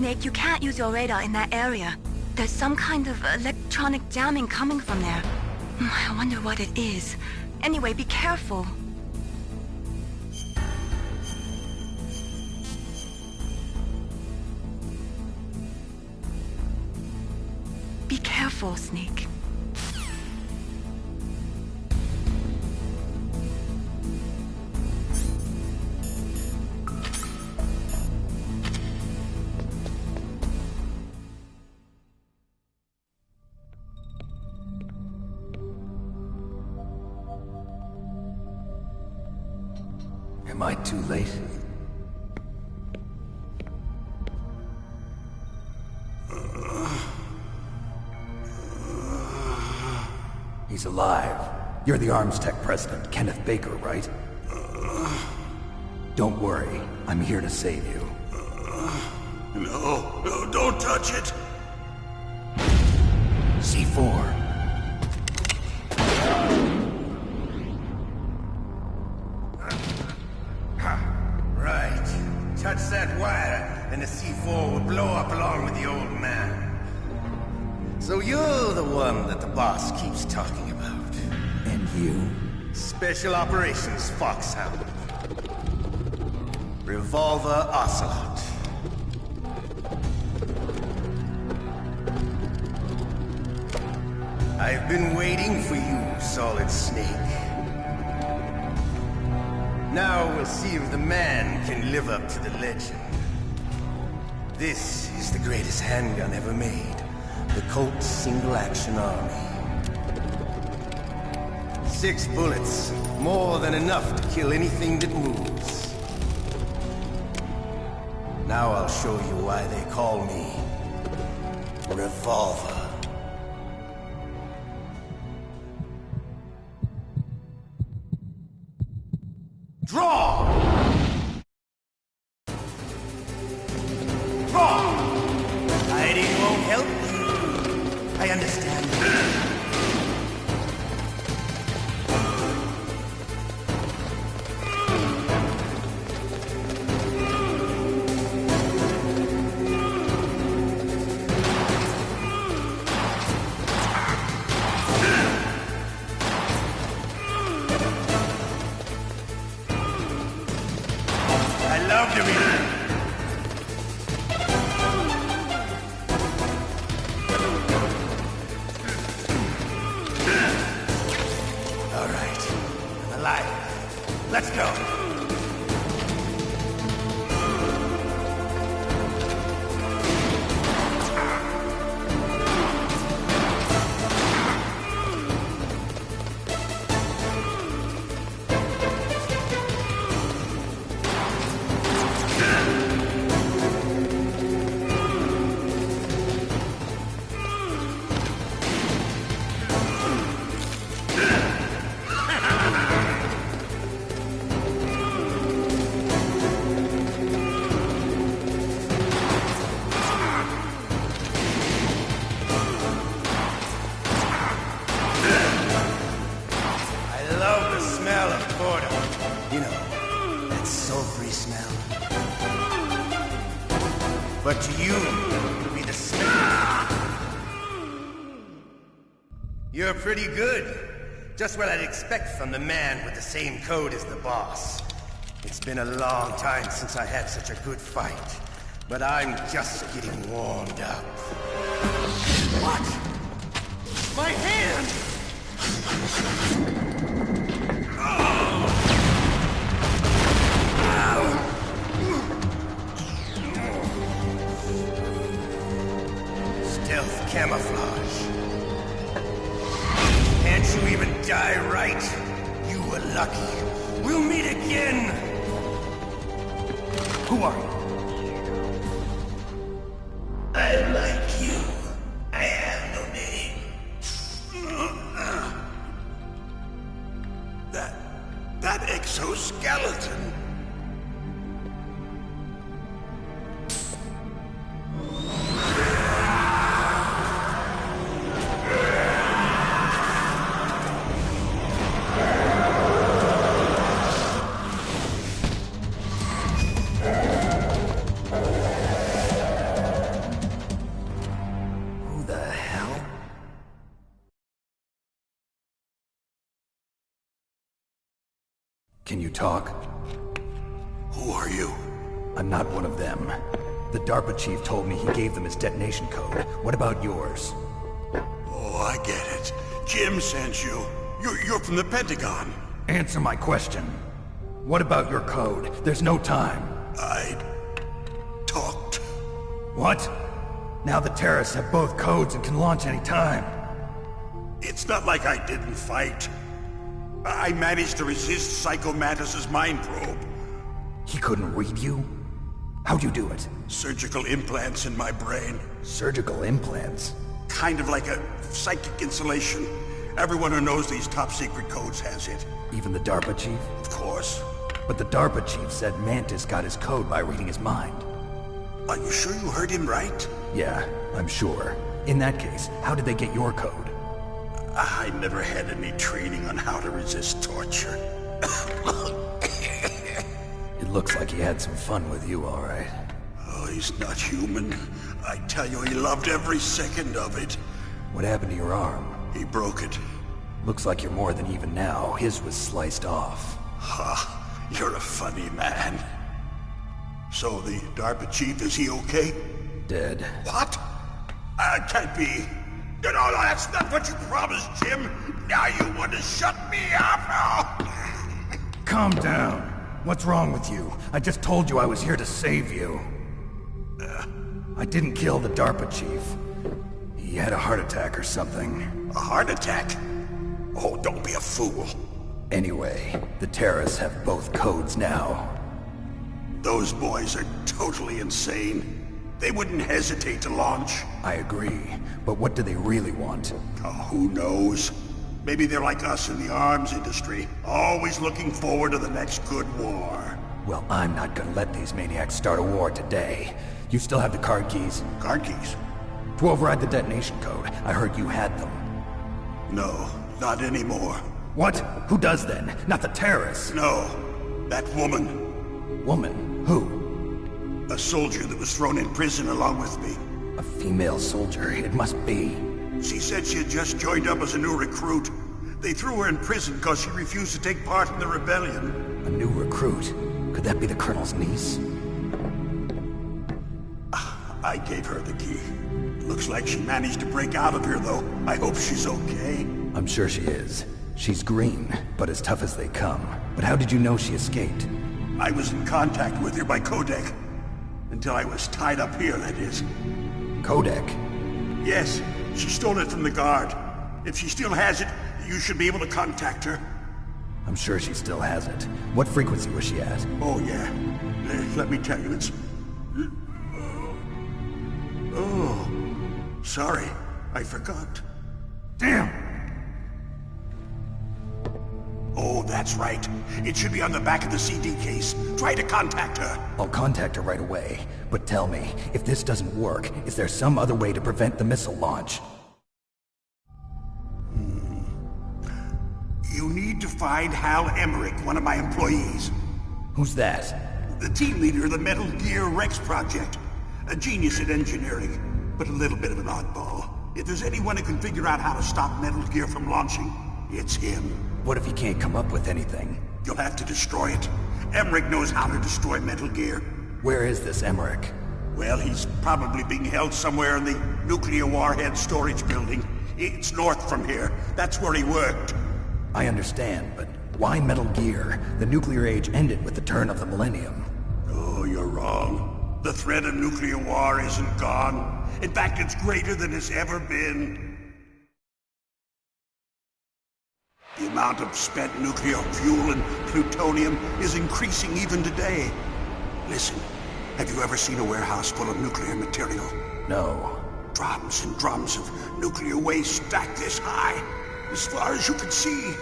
Snake, you can't use your radar in that area. There's some kind of electronic jamming coming from there. I wonder what it is. Anyway, be careful. Be careful, Snake. Am I too late? He's alive. You're the Arms Tech president, Kenneth Baker, right? Don't worry. I'm here to save you. No, don't touch it! C4. Right. Touch that wire, and the C4 will blow up along with the old man. So you're the one that the boss keeps talking about. And you? Special Operations Foxhound. Revolver Ocelot. I've been waiting for you, Solid Snake. Now we'll see if the man can live up to the legend. This is the greatest handgun ever made. The Colt Single Action Army. 6 bullets, more than enough to kill anything that moves. Now I'll show you why they call me Revolver. Draw! Draw! Hiding won't help you. I understand. I love to be. All right, I'm alive. Let's go. But to you, it'll be the same. You're pretty good. Just what I'd expect from the man with the same code as the boss. It's been a long time since I had such a good fight, but I'm just getting warmed up. What? My hand! Stealth camouflage. Can't you even die right? You were lucky. We'll meet again! Who are you? I'm like you. I have no name. That exoskeleton. Can you talk? Who are you? I'm not one of them. The DARPA chief told me he gave them his detonation code. What about yours? Oh, I get it. Jim sent you. You're from the Pentagon. Answer my question. What about your code? There's no time. I talked. What? Now the terrorists have both codes and can launch any time. It's not like I didn't fight. I managed to resist Psycho Mantis's mind probe. He couldn't read you? How'd you do it? Surgical implants in my brain. Surgical implants? Kind of like a psychic insulation. Everyone who knows these top-secret codes has it. Even the DARPA chief? Of course. But the DARPA chief said Mantis got his code by reading his mind. Are you sure you heard him right? Yeah, I'm sure. In that case, how did they get your code? I never had any training on how to resist torture. It looks like he had some fun with you, all right. Oh, he's not human. I tell you, he loved every second of it. What happened to your arm? He broke it. Looks like you're more than even now. His was sliced off. Ha, you're a funny man. So the DARPA chief, is he okay? Dead. What? Can't be. No, that's not what you promised, Jim. Now you want to shut me up? Oh. Calm down. What's wrong with you? I just told you I was here to save you. I didn't kill the DARPA chief. He had a heart attack or something. A heart attack? Oh, don't be a fool. Anyway, the terrorists have both codes now. Those boys are totally insane. They wouldn't hesitate to launch. I agree, but what do they really want? Oh, who knows? Maybe they're like us in the arms industry, always looking forward to the next good war. Well, I'm not gonna let these maniacs start a war today. You still have the card keys? Card keys? To override the detonation code. I heard you had them. No, not anymore. What? Who does then? Not the terrorists? No, that woman. Woman? Who? A soldier that was thrown in prison along with me. A female soldier, it must be. She said she had just joined up as a new recruit. They threw her in prison because she refused to take part in the rebellion. A new recruit? Could that be the Colonel's niece? I gave her the key. Looks like she managed to break out of here, though. I hope she's okay. I'm sure she is. She's green, but as tough as they come. But how did you know she escaped? I was in contact with her by codec. Until I was tied up here, that is. Codec? Yes, she stole it from the guard. If she still has it, you should be able to contact her. I'm sure she still has it. What frequency was she at? Oh, yeah. Let me tell you, it's... Oh, sorry. I forgot. Damn! Oh, that's right. It should be on the back of the CD case. Try to contact her. I'll contact her right away. But tell me, if this doesn't work, is there some other way to prevent the missile launch? You need to find Hal Emmerich, one of my employees. Who's that? The team leader of the Metal Gear Rex project. A genius at engineering, but a little bit of an oddball. If there's anyone who can figure out how to stop Metal Gear from launching, it's him. What if he can't come up with anything? You'll have to destroy it. Emmerich knows how to destroy Metal Gear. Where is this Emmerich? Well, he's probably being held somewhere in the nuclear warhead storage building. It's north from here. That's where he worked. I understand, but why Metal Gear? The nuclear age ended with the turn of the millennium. Oh, you're wrong. The threat of nuclear war isn't gone. In fact, it's greater than it's ever been. The amount of spent nuclear fuel and plutonium is increasing even today. Listen, have you ever seen a warehouse full of nuclear material? No. Drums and drums of nuclear waste stacked this high, as far as you can see,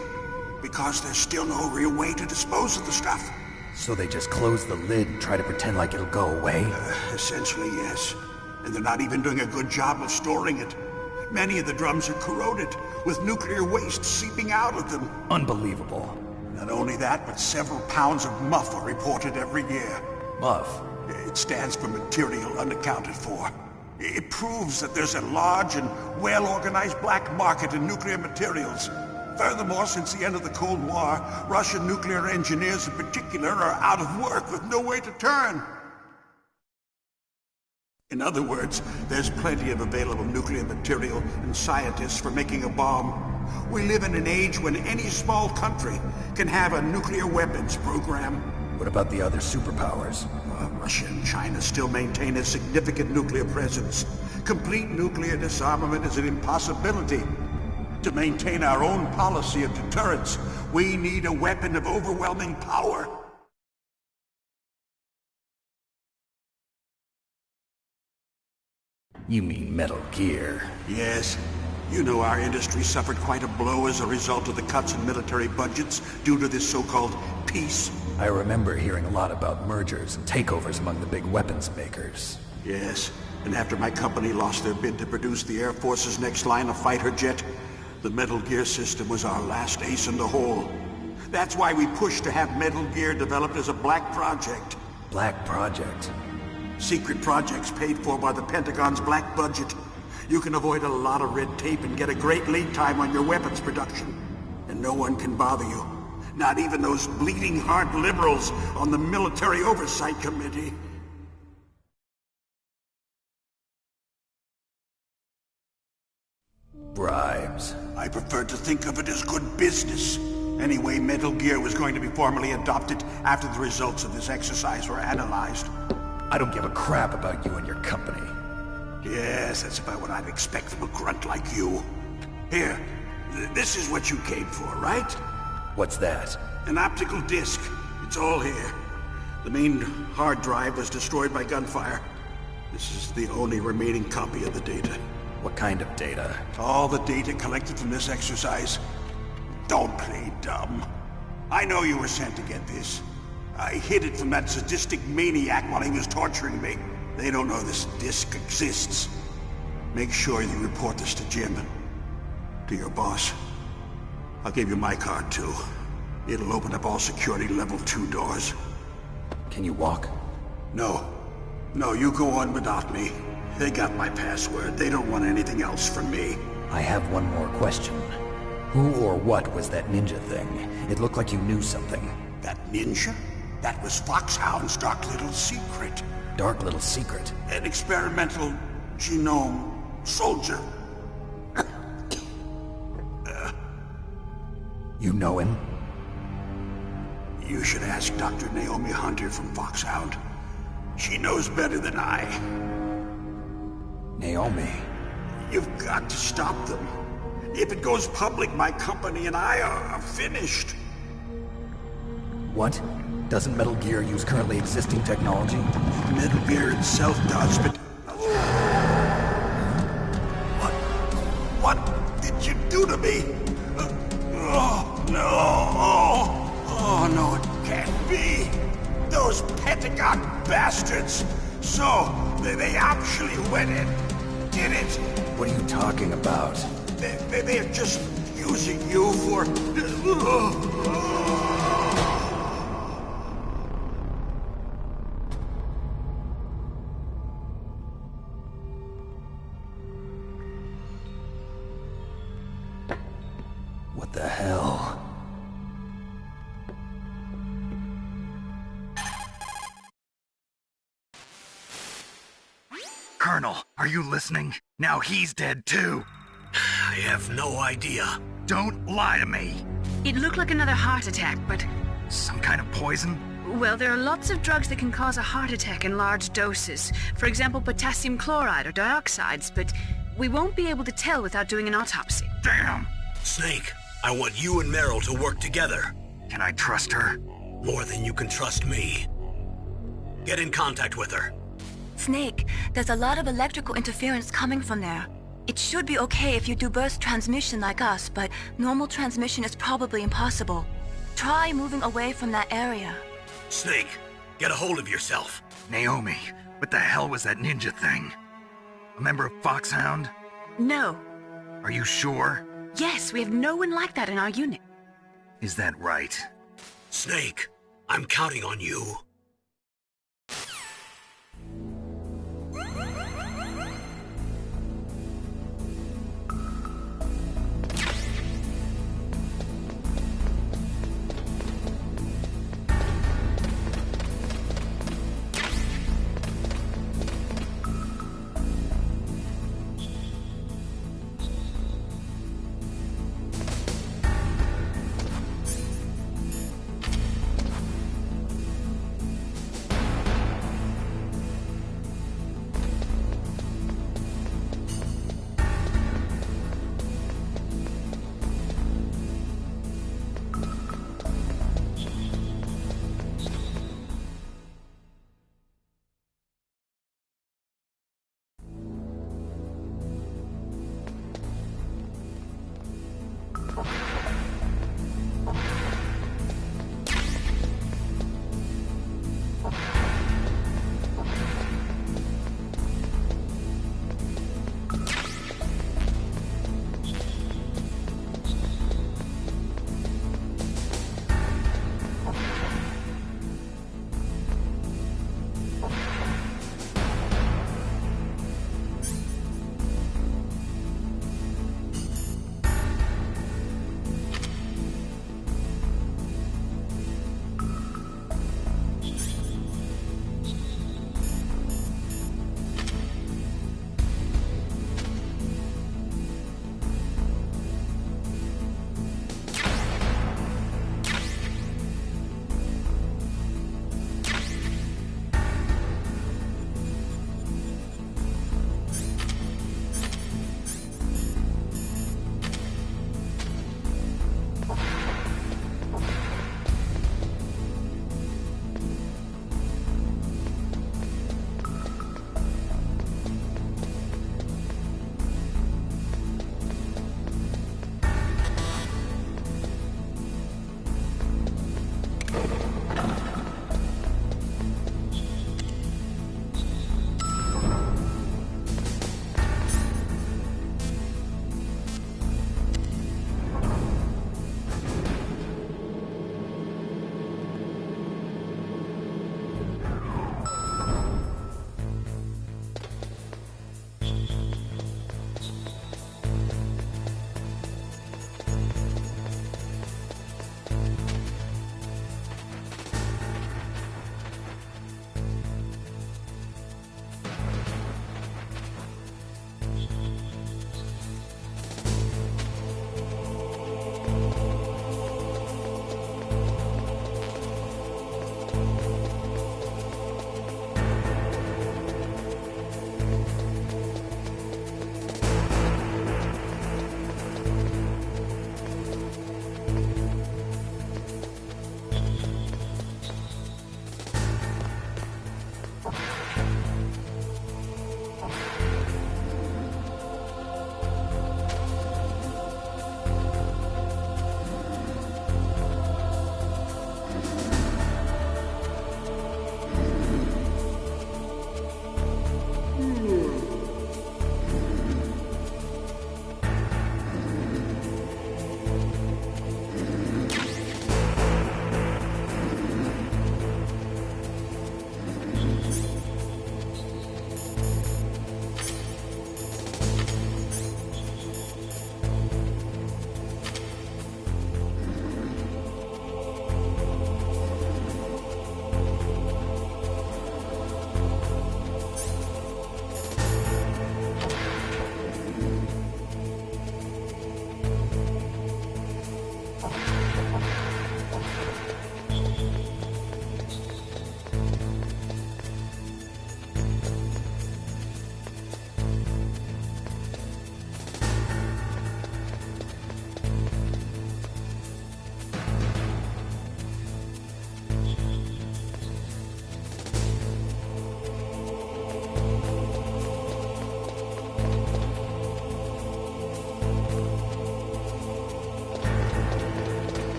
because there's still no real way to dispose of the stuff. So they just close the lid and try to pretend like it'll go away? Essentially, yes. And they're not even doing a good job of storing it. Many of the drums are corroded, with nuclear waste seeping out of them. Unbelievable. Not only that, but several pounds of MUF are reported every year. MUF? It stands for material unaccounted for. It proves that there's a large and well-organized black market in nuclear materials. Furthermore, since the end of the Cold War, Russian nuclear engineers in particular are out of work with no way to turn. In other words, there's plenty of available nuclear material and scientists for making a bomb. We live in an age when any small country can have a nuclear weapons program. What about the other superpowers? Russia and China still maintain a significant nuclear presence. Complete nuclear disarmament is an impossibility. To maintain our own policy of deterrence, we need a weapon of overwhelming power. You mean Metal Gear? Yes. You know our industry suffered quite a blow as a result of the cuts in military budgets due to this so-called peace. I remember hearing a lot about mergers and takeovers among the big weapons makers. Yes, and after my company lost their bid to produce the Air Force's next line of fighter jet, the Metal Gear system was our last ace in the hole. That's why we pushed to have Metal Gear developed as a black project. Black Project? Secret projects paid for by the Pentagon's black budget. You can avoid a lot of red tape and get a great lead time on your weapons production. And no one can bother you. Not even those bleeding heart liberals on the Military Oversight Committee. Bribes. I prefer to think of it as good business. Anyway, Metal Gear was going to be formally adopted after the results of this exercise were analyzed. I don't give a crap about you and your company. Yes, that's about what I'd expect from a grunt like you. Here, this is what you came for, right? What's that? An optical disc. It's all here. The main hard drive was destroyed by gunfire. This is the only remaining copy of the data. What kind of data? All the data collected from this exercise. Don't play dumb. I know you were sent to get this. I hid it from that sadistic maniac while he was torturing me. They don't know this disc exists. Make sure you report this to Jim. To your boss. I'll give you my card, too. It'll open up all security level 2 doors. Can you walk? No. No, you go on without me. They got my password. They don't want anything else from me. I have one more question. Who or what was that ninja thing? It looked like you knew something. That ninja? That was Foxhound's dark little secret. Dark little secret? An experimental genome soldier. You know him? You should ask Dr. Naomi Hunter from Foxhound. She knows better than I. Naomi? You've got to stop them. If it goes public, my company and I are finished. What? Doesn't Metal Gear use currently existing technology? Metal Gear itself does, but... What did you do to me? Oh, no. Oh, no, it can't be. Those Pentagon bastards. So, they actually went and did it. What are you talking about? They're just using you for... What the hell? Colonel, are you listening? Now he's dead too. I have no idea. Don't lie to me. It looked like another heart attack, but... Some kind of poison? Well, there are lots of drugs that can cause a heart attack in large doses. For example, potassium chloride or dioxides, but we won't be able to tell without doing an autopsy. Damn! Snake, I want you and Meryl to work together. Can I trust her? More than you can trust me. Get in contact with her. Snake, there's a lot of electrical interference coming from there. It should be okay if you do burst transmission like us, but normal transmission is probably impossible. Try moving away from that area. Snake, get a hold of yourself. Naomi, what the hell was that ninja thing? A member of Foxhound? No. Are you sure? Yes, we have no one like that in our unit. Is that right? Snake, I'm counting on you.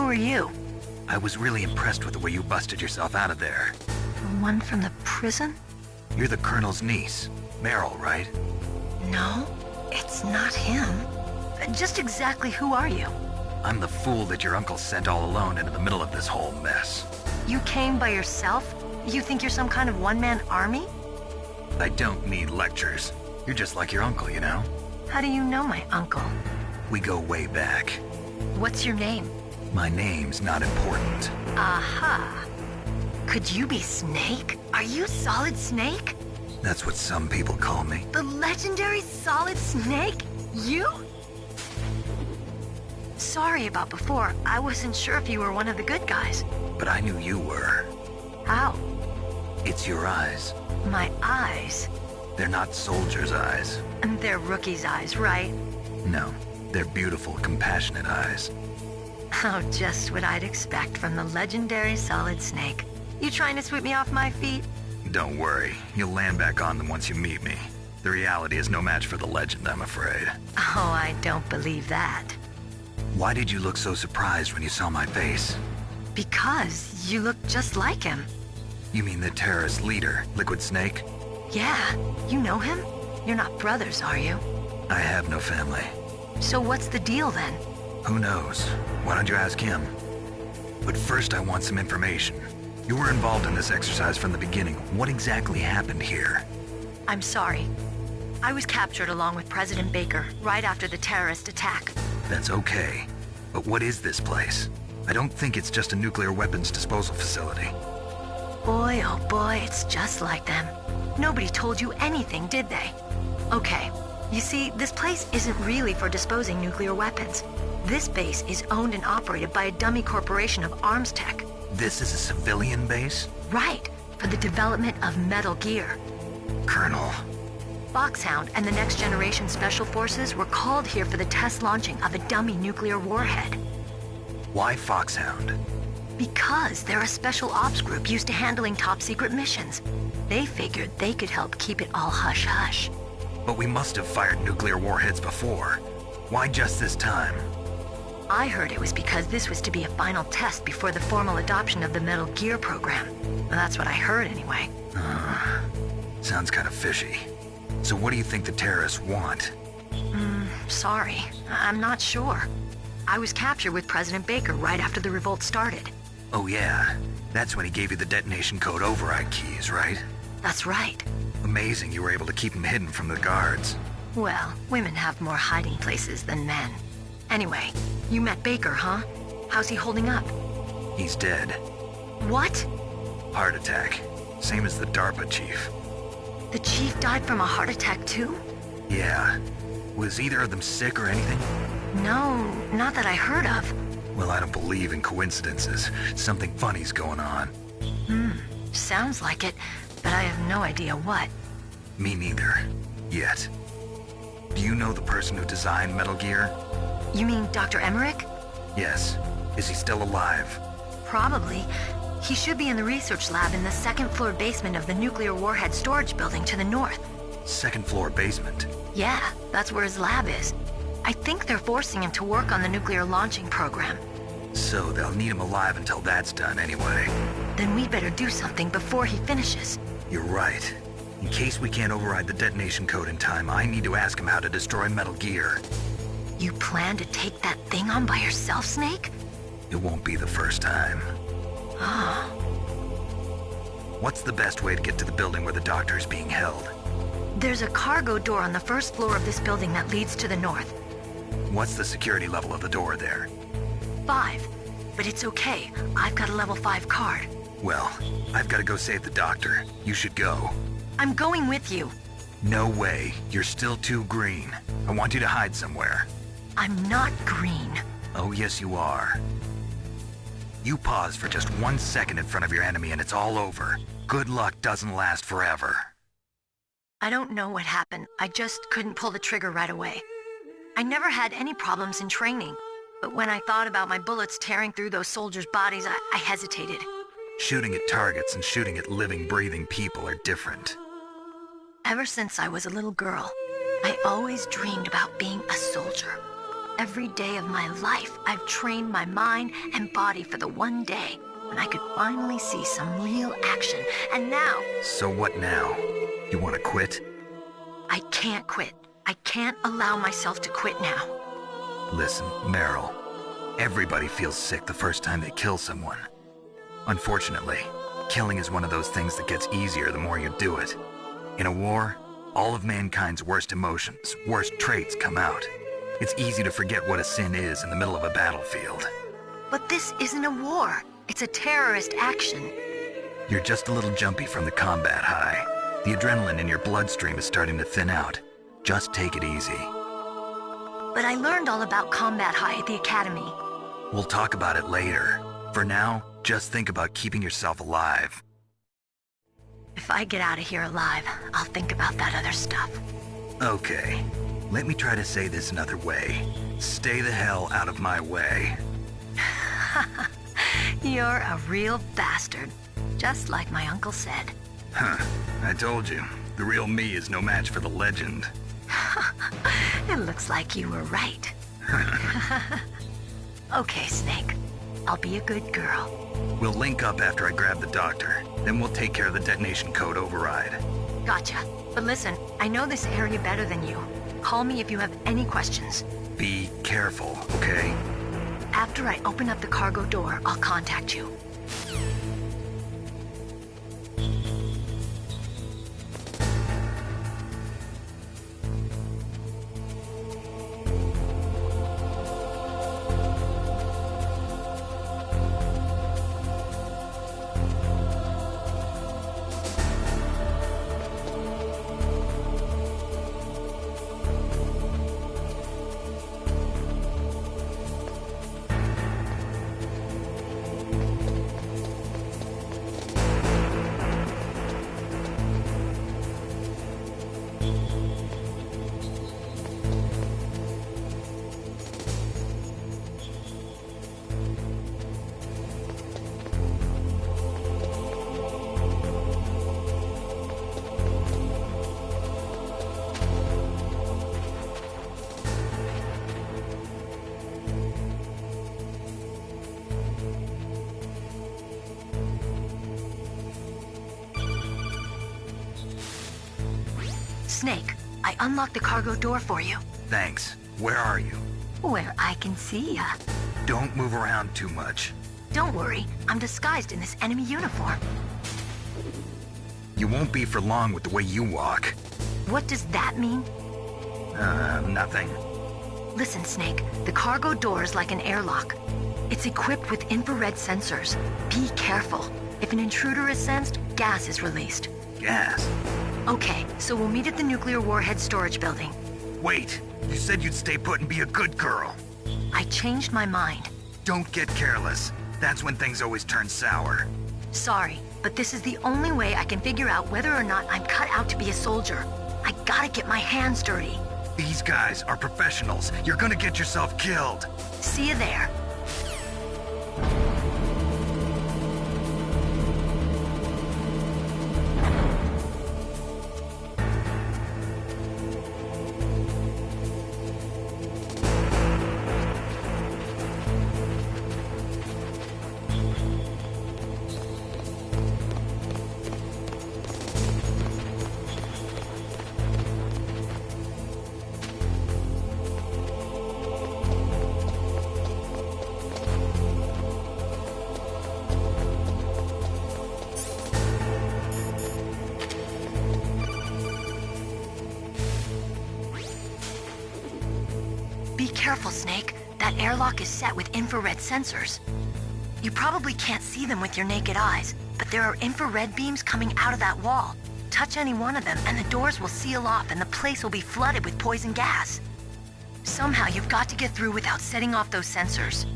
are you? I was really impressed with the way you busted yourself out of there. The one from the prison? You're the Colonel's niece, Meryl, right? No, it's not him. Just exactly who are you? I'm the fool that your uncle sent all alone into the middle of this whole mess. You came by yourself? You think you're some kind of one-man army? I don't need lectures. You're just like your uncle, you know? How do you know my uncle? We go way back. What's your name? My name's not important. Aha. Could you be Snake? Are you Solid Snake? That's what some people call me. The legendary Solid Snake? You? Sorry about before. I wasn't sure if you were one of the good guys. But I knew you were. How? It's your eyes. My eyes? They're not soldiers' eyes. And they're rookies' eyes, right? No, they're beautiful, compassionate eyes. Oh, just what I'd expect from the legendary Solid Snake. You trying to sweep me off my feet? Don't worry, you'll land back on them once you meet me. The reality is no match for the legend, I'm afraid. Oh, I don't believe that. Why did you look so surprised when you saw my face? Because you look just like him. You mean the terrorist leader, Liquid Snake? Yeah, you know him? You're not brothers, are you? I have no family. So what's the deal then? Who knows? Why don't you ask him? But first I want some information. You were involved in this exercise from the beginning. What exactly happened here? I'm sorry. I was captured along with President Baker right after the terrorist attack. That's okay. But what is this place? I don't think it's just a nuclear weapons disposal facility. Boy, oh boy, it's just like them. Nobody told you anything, did they? Okay, you see, this place isn't really for disposing nuclear weapons. This base is owned and operated by a dummy corporation of arms tech. This is a civilian base? Right, for the development of Metal Gear. Colonel. Foxhound and the Next Generation Special Forces were called here for the test launching of a dummy nuclear warhead. Why Foxhound? Because they're a special ops group used to handling top-secret missions. They figured they could help keep it all hush-hush. But we must have fired nuclear warheads before. Why just this time? I heard it was because this was to be a final test before the formal adoption of the Metal Gear program. Well, that's what I heard anyway. Sounds kind of fishy. So what do you think the terrorists want? Sorry, I'm not sure. I was captured with President Baker right after the revolt started. Oh yeah, that's when he gave you the detonation code override keys, right? That's right. Amazing you were able to keep them hidden from the guards. Well, women have more hiding places than men. Anyway, you met Baker, huh? How's he holding up? He's dead. What? Heart attack. Same as the DARPA chief. The chief died from a heart attack too? Yeah. Was either of them sick or anything? No, not that I heard of. Well, I don't believe in coincidences. Something funny's going on. Sounds like it, but I have no idea what. Me neither. Yet. Do you know the person who designed Metal Gear? You mean Dr. Emmerich? Yes. Is he still alive? Probably. He should be in the research lab in the second-floor basement of the nuclear warhead storage building to the north. Second floor basement? Yeah, that's where his lab is. I think they're forcing him to work on the nuclear launching program. So they'll need him alive until that's done anyway. Then we better do something before he finishes. You're right. In case we can't override the detonation code in time, I need to ask him how to destroy Metal Gear. You plan to take that thing on by yourself, Snake? It won't be the first time. What's the best way to get to the building where the doctor is being held? There's a cargo door on the first floor of this building that leads to the north. What's the security level of the door there? 5. But it's okay. I've got a level 5 card. Well, I've got to go save the doctor. You should go. I'm going with you. No way. You're still too green. I want you to hide somewhere. I'm not green. Oh, yes, you are. You pause for just 1 second in front of your enemy and it's all over. Good luck doesn't last forever. I don't know what happened. I just couldn't pull the trigger right away. I never had any problems in training, but when I thought about my bullets tearing through those soldiers' bodies, I hesitated. Shooting at targets and shooting at living, breathing people are different. Ever since I was a little girl, I always dreamed about being a soldier. Every day of my life, I've trained my mind and body for the one day when I could finally see some real action. And now... So what now? You want to quit? I can't quit. I can't allow myself to quit now. Listen, Meryl. Everybody feels sick the first time they kill someone. Unfortunately, killing is one of those things that gets easier the more you do it. In a war, all of mankind's worst emotions, worst traits come out. It's easy to forget what a sin is in the middle of a battlefield. But this isn't a war. It's a terrorist action. You're just a little jumpy from the combat high. The adrenaline in your bloodstream is starting to thin out. Just take it easy. But I learned all about combat high at the academy. We'll talk about it later. For now, just think about keeping yourself alive. If I get out of here alive, I'll think about that other stuff. Okay. Let me try to say this another way. Stay the hell out of my way. You're a real bastard. Just like my uncle said. Huh. I told you. The real me is no match for the legend. It looks like you were right. Okay, Snake. I'll be a good girl. We'll link up after I grab the doctor. Then we'll take care of the detonation code override. Gotcha. But listen, I know this area better than you. Call me if you have any questions. Be careful, okay? After I open up the cargo door, I'll contact you. Snake, I unlocked the cargo door for you. Thanks. Where are you? Where I can see ya. Don't move around too much. Don't worry, I'm disguised in this enemy uniform. You won't be for long with the way you walk. What does that mean? Nothing. Listen, Snake, the cargo door is like an airlock. It's equipped with infrared sensors. Be careful. If an intruder is sensed, gas is released. Gas? Okay, so we'll meet at the nuclear warhead storage building. Wait, you said you'd stay put and be a good girl. I changed my mind. Don't get careless. That's when things always turn sour. Sorry, but this is the only way I can figure out whether or not I'm cut out to be a soldier. I gotta get my hands dirty. These guys are professionals. You're gonna get yourself killed. See you there. Be careful, Snake. That airlock is set with infrared sensors. You probably can't see them with your naked eyes, but there are infrared beams coming out of that wall. Touch any one of them and the doors will seal off and the place will be flooded with poison gas. Somehow you've got to get through without setting off those sensors.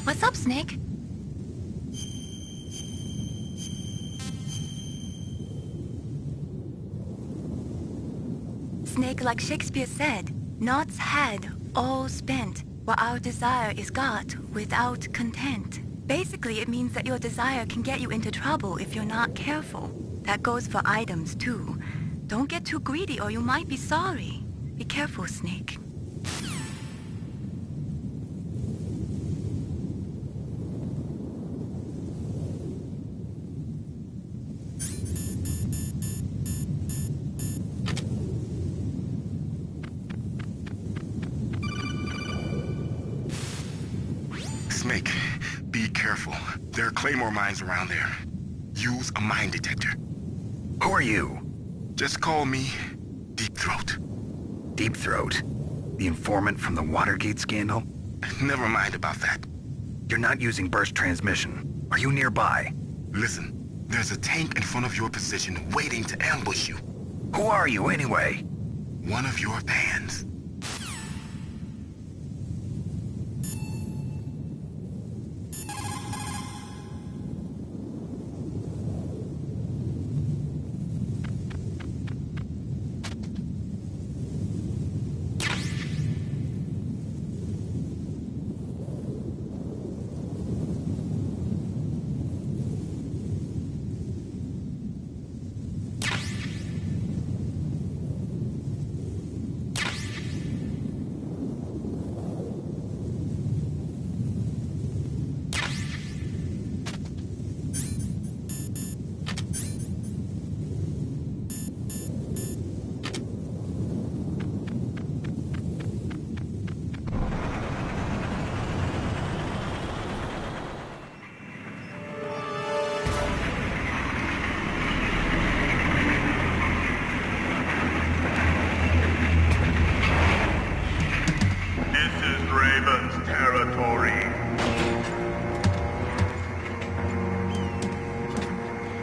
What's up, Snake? Snake, like Shakespeare said, naught's had, all spent, while our desire is got without content. Basically, it means that your desire can get you into trouble if you're not careful. That goes for items, too. Don't get too greedy or you might be sorry. Be careful, Snake. Snake, be careful. There are Claymore mines around there. Use a mine detector. Who are you? Just call me Deep Throat. Deep Throat? The informant from the Watergate scandal? Never mind about that. You're not using burst transmission. Are you nearby? Listen, there's a tank in front of your position waiting to ambush you. Who are you, anyway? One of your fans.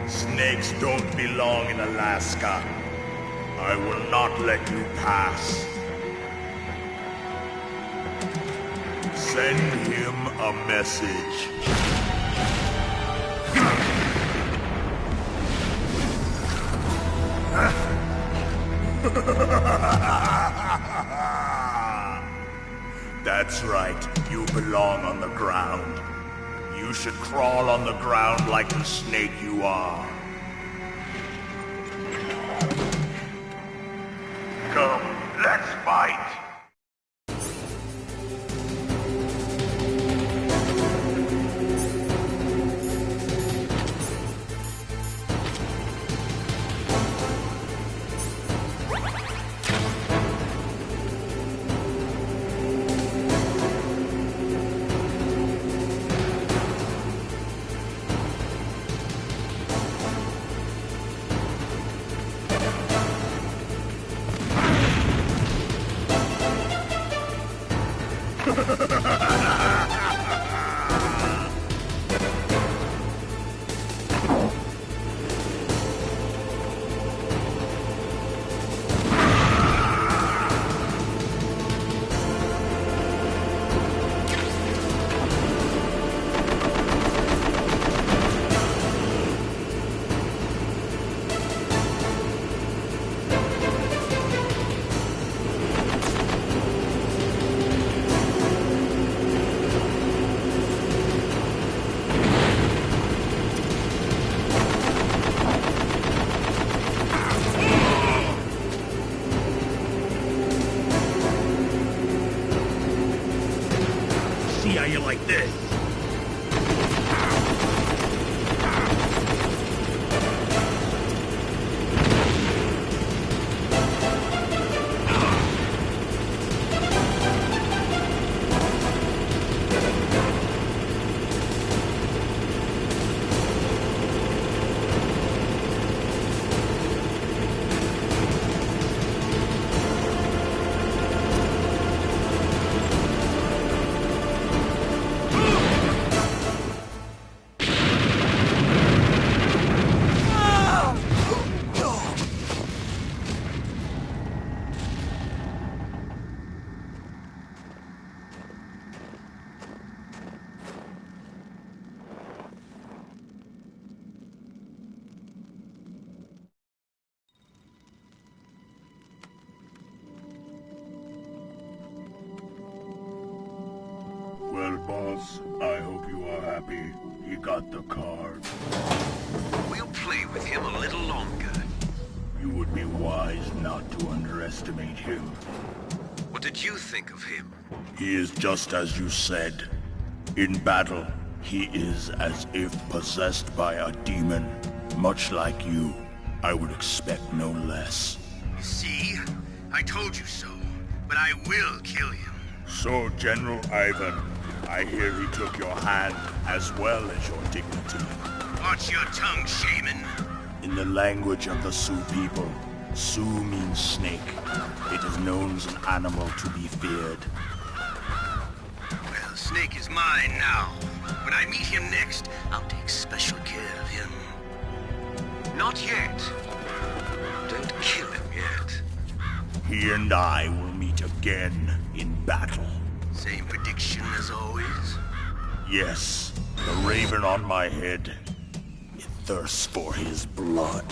Snakes don't belong in Alaska. I will not let you pass. Send him a message. That's right, you belong on the ground. You should crawl on the ground like the snake you are. Come, let's fight! See how you like this. boss. I hope you are happy. He got the card. We'll play with him a little longer. You would be wise not to underestimate him. What did you think of him? He is just as you said. In battle, he is as if possessed by a demon. Much like you, I would expect no less. See? I told you so. But I will kill him. So, General Ivan, I hear he took your hand as well as your dignity. Watch your tongue, shaman. In the language of the Sioux people, Sioux means snake. It is known as an animal to be feared. Well, Snake is mine now. When I meet him next, I'll take special care of him. Not yet. Don't kill him yet. He and I will meet again in battle. Same prediction as always? Yes, the raven on my head. It thirsts for his blood.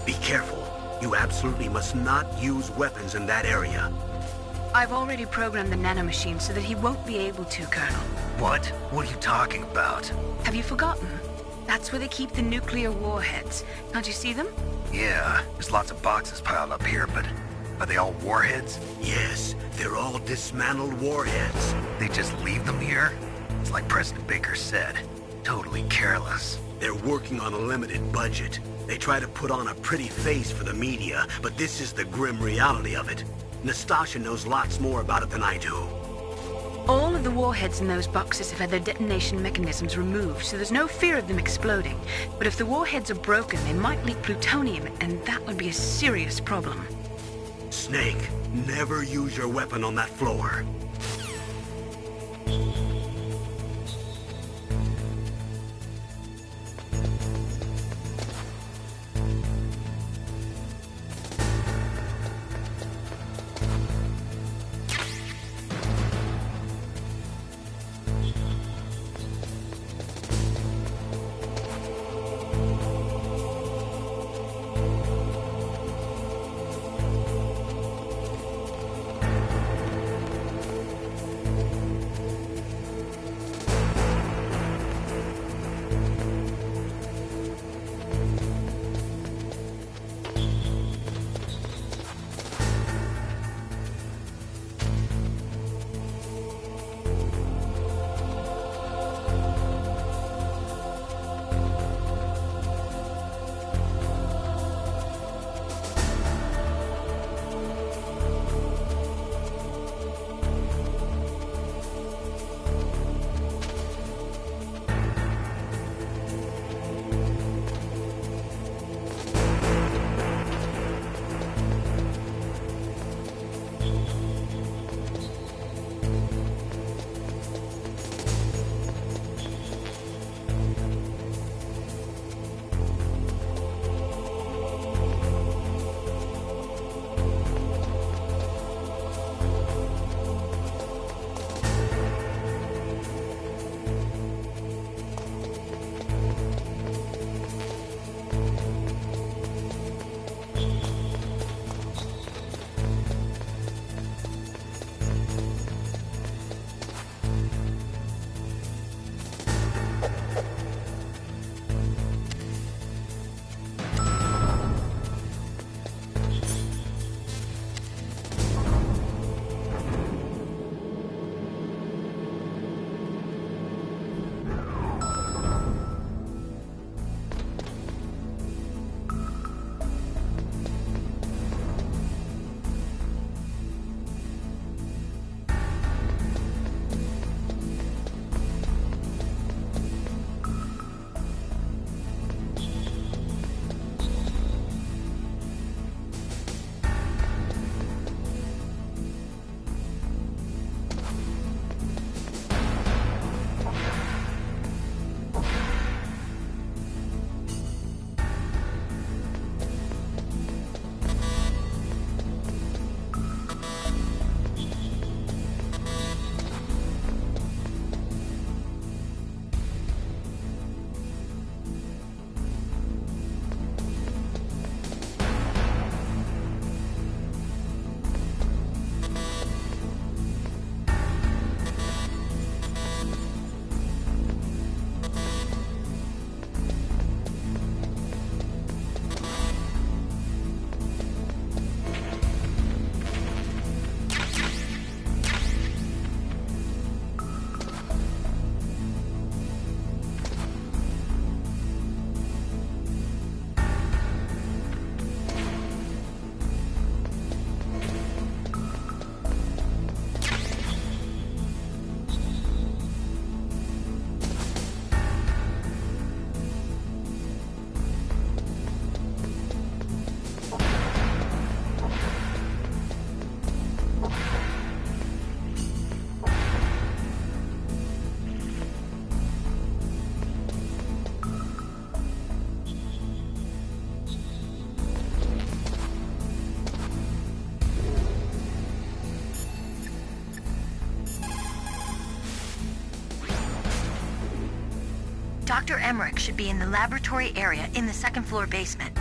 Be careful. You absolutely must not use weapons in that area. I've already programmed the nanomachine so that he won't be able to, Colonel. What? What are you talking about? Have you forgotten? That's where they keep the nuclear warheads. Can't you see them? Yeah, there's lots of boxes piled up here, but are they all warheads? Yes, they're all dismantled warheads. They just leave them here? It's like President Baker said. Totally careless. They're working on a limited budget. They try to put on a pretty face for the media, but this is the grim reality of it. Nastasha knows lots more about it than I do. All of the warheads in those boxes have had their detonation mechanisms removed, so there's no fear of them exploding. But if the warheads are broken, they might leak plutonium, and that would be a serious problem. Snake, never use your weapon on that floor. Dr. Emmerich should be in the laboratory area in the second floor basement.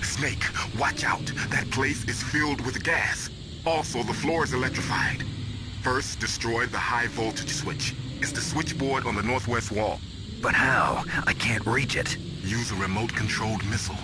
Snake, watch out. That place is filled with gas. Also, the floor is electrified. First, destroy the high voltage switch. It's the switchboard on the northwest wall. But how? I can't reach it. Use a remote-controlled missile.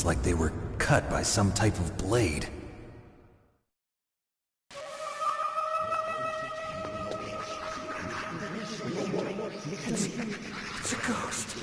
Like they were cut by some type of blade. It's a ghost.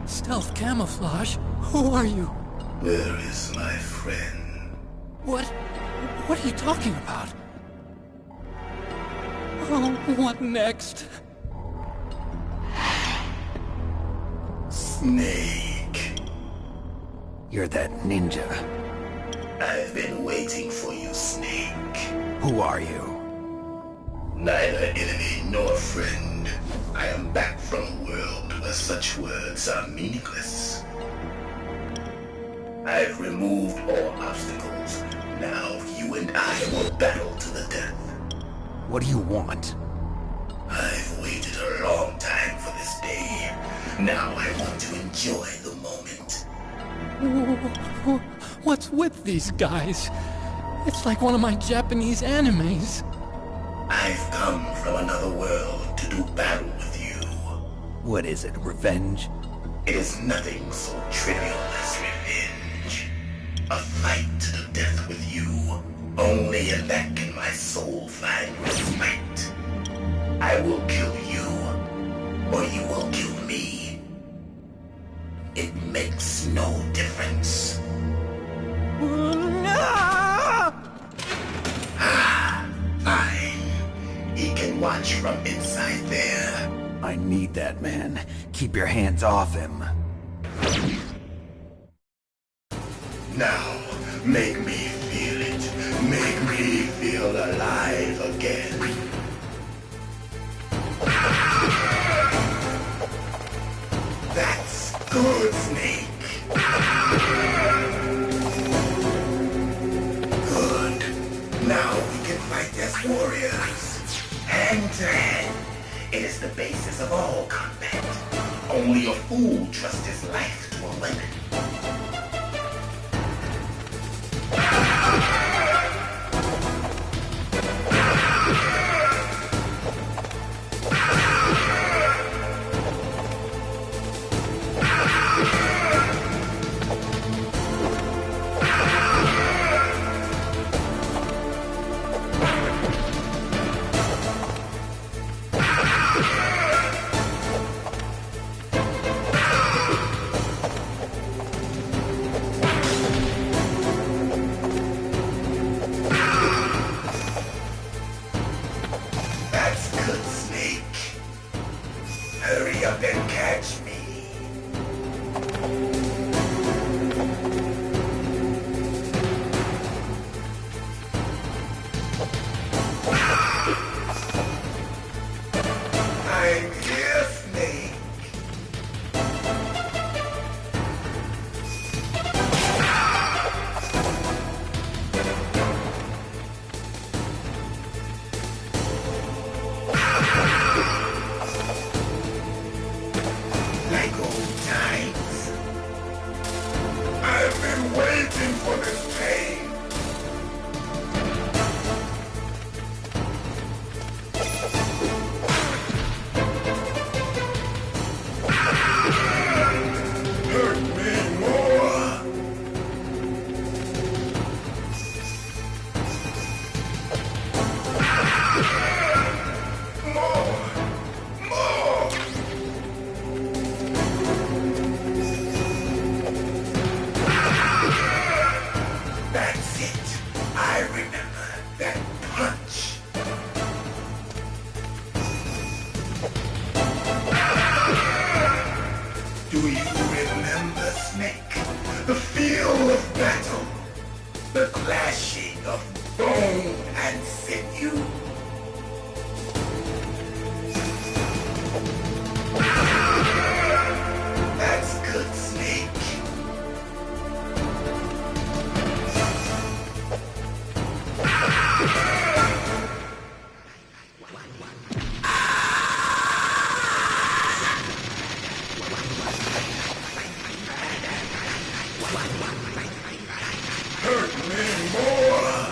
Stealth camouflage? Who are you? Where is my friend? What are you talking about? Oh, what next? Snake. You're that ninja. I've been waiting for you, Snake. Who are you? Neither enemy nor friend. I am back from a world where such words are meaningless. I've removed all obstacles. Now you and I will battle to the death. What do you want? I've waited a long time for this day. Now I want to enjoy the moment. What's with these guys? It's like one of my Japanese animes. I've come from another world to do battle with you. What is it, revenge? It is nothing so trivial as revenge. A fight to the death with you. Only in that can my soul find respite. I will kill you, or you will kill me. It makes no difference. Fine. He can watch from inside there. I need that man. Keep your hands off him. Now, make me feel it. Make me feel alive again. That's good, Snake. Good. Now we can fight as warriors. Hand to hand. It is the basis of all combat. Only a fool trusts his life to a weapon. Snake. The feel of battle. The clashing of bone and sinew. That's good, Snake. Hurt me more!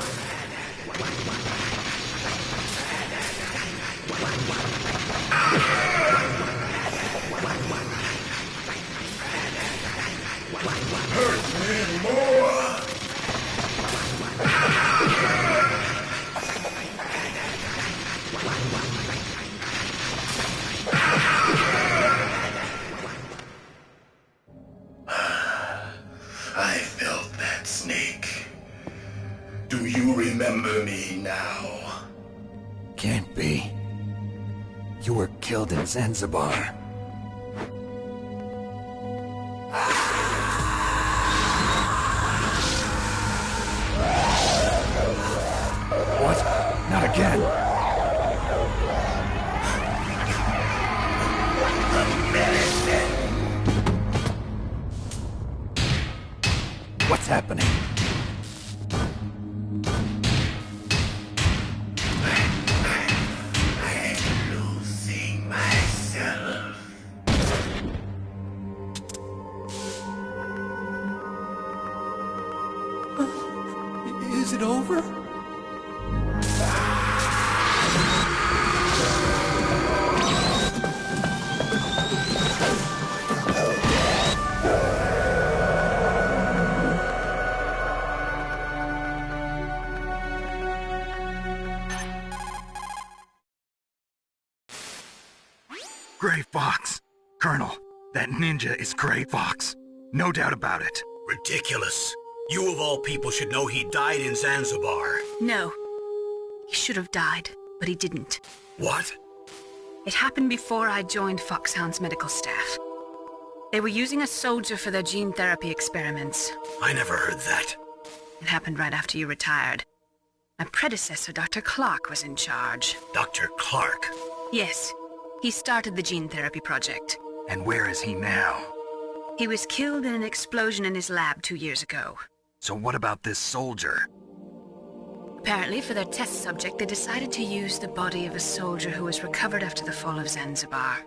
Hurt me more! I felt that, Snake. Do you remember me now? Can't be. You were killed in Zanzibar. What? Not again. What's happening? I'm losing myself. Is it over? Gray Fox. Colonel, that ninja is Gray Fox. No doubt about it. Ridiculous. You of all people should know he died in Zanzibar. No. He should have died, but he didn't. What? It happened before I joined Foxhound's medical staff. They were using a soldier for their gene therapy experiments. I never heard that. It happened right after you retired. My predecessor, Dr. Clark, was in charge. Dr. Clark? Yes. He started the gene therapy project. And where is he now? He was killed in an explosion in his lab 2 years ago. So what about this soldier? Apparently, for their test subject, they decided to use the body of a soldier who was recovered after the fall of Zanzibar.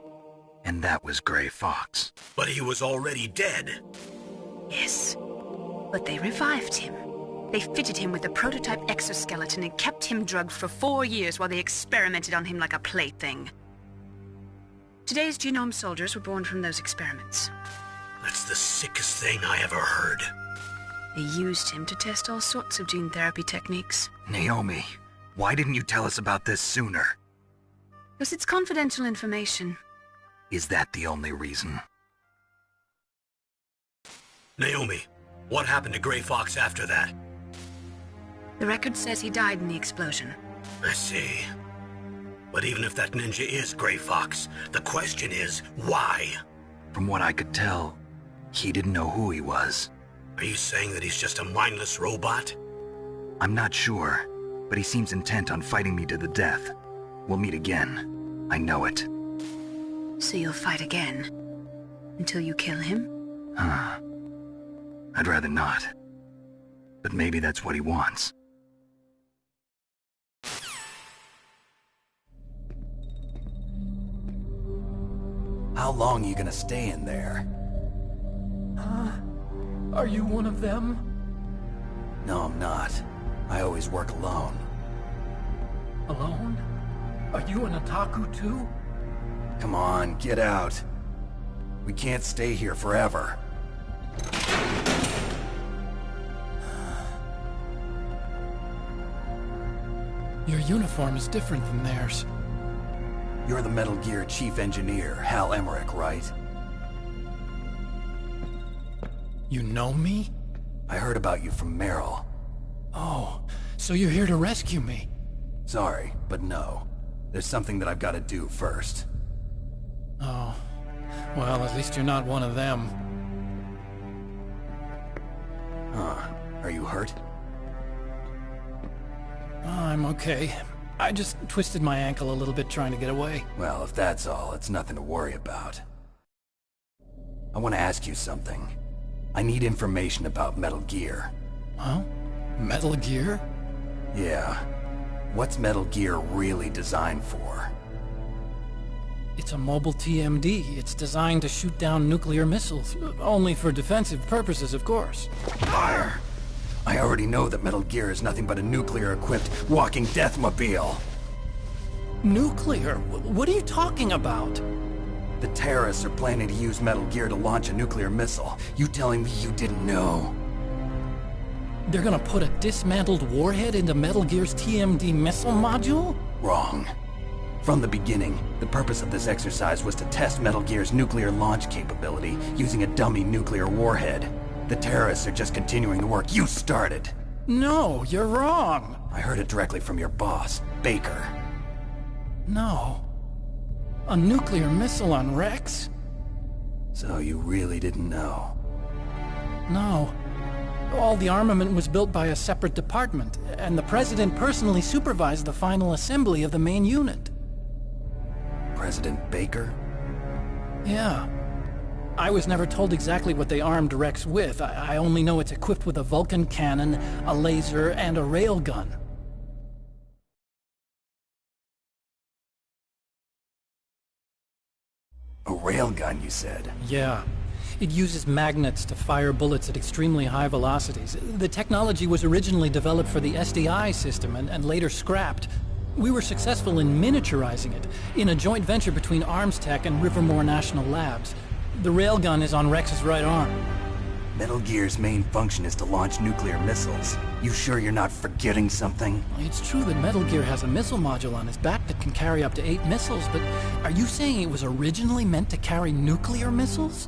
And that was Gray Fox. But he was already dead. Yes. But they revived him. They fitted him with a prototype exoskeleton and kept him drugged for 4 years while they experimented on him like a plaything. Today's genome soldiers were born from those experiments. That's the sickest thing I ever heard. They used him to test all sorts of gene therapy techniques. Naomi, why didn't you tell us about this sooner? Because it's confidential information. Is that the only reason? Naomi, what happened to Gray Fox after that? The record says he died in the explosion. I see. But even if that ninja is Gray Fox, the question is, why? From what I could tell, he didn't know who he was. Are you saying that he's just a mindless robot? I'm not sure, but he seems intent on fighting me to the death. We'll meet again. I know it. So you'll fight again? Until you kill him? I'd rather not. But maybe that's what he wants. How long are you gonna stay in there? Are you one of them? No, I'm not. I always work alone. Alone? Are you an otaku too? Come on, get out. We can't stay here forever. Your uniform is different than theirs. You're the Metal Gear Chief Engineer, Hal Emmerich, right? You know me? I heard about you from Meryl. Oh, so you're here to rescue me? Sorry, but no. There's something that I've got to do first. Oh. Well, at least you're not one of them. Huh. Are you hurt? I'm okay. I just twisted my ankle a little bit trying to get away. Well, if that's all, it's nothing to worry about. I want to ask you something. I need information about Metal Gear. Huh? Metal Gear? Yeah. What's Metal Gear really designed for? It's a mobile TMD. It's designed to shoot down nuclear missiles. Only for defensive purposes, of course. Fire! I already know that Metal Gear is nothing but a nuclear-equipped walking deathmobile. Nuclear? What are you talking about? The terrorists are planning to use Metal Gear to launch a nuclear missile. You telling me you didn't know? They're gonna put a dismantled warhead into Metal Gear's TMD missile module? Wrong. From the beginning, the purpose of this exercise was to test Metal Gear's nuclear launch capability using a dummy nuclear warhead. The terrorists are just continuing the work you started. No, you're wrong. I heard it directly from your boss, Baker. No. A nuclear missile on Rex? So you really didn't know? No. All the armament was built by a separate department, and the President personally supervised the final assembly of the main unit. President Baker? Yeah. I was never told exactly what they armed Rex with. I only know it's equipped with a Vulcan cannon, a laser, and a railgun. A railgun, you said? Yeah. It uses magnets to fire bullets at extremely high velocities. The technology was originally developed for the SDI system and later scrapped. We were successful in miniaturizing it, in a joint venture between Armstech and Rivermore National Labs. The railgun is on Rex's right arm. Metal Gear's main function is to launch nuclear missiles. You sure you're not forgetting something? It's true that Metal Gear has a missile module on his back that can carry up to 8 missiles, but are you saying it was originally meant to carry nuclear missiles?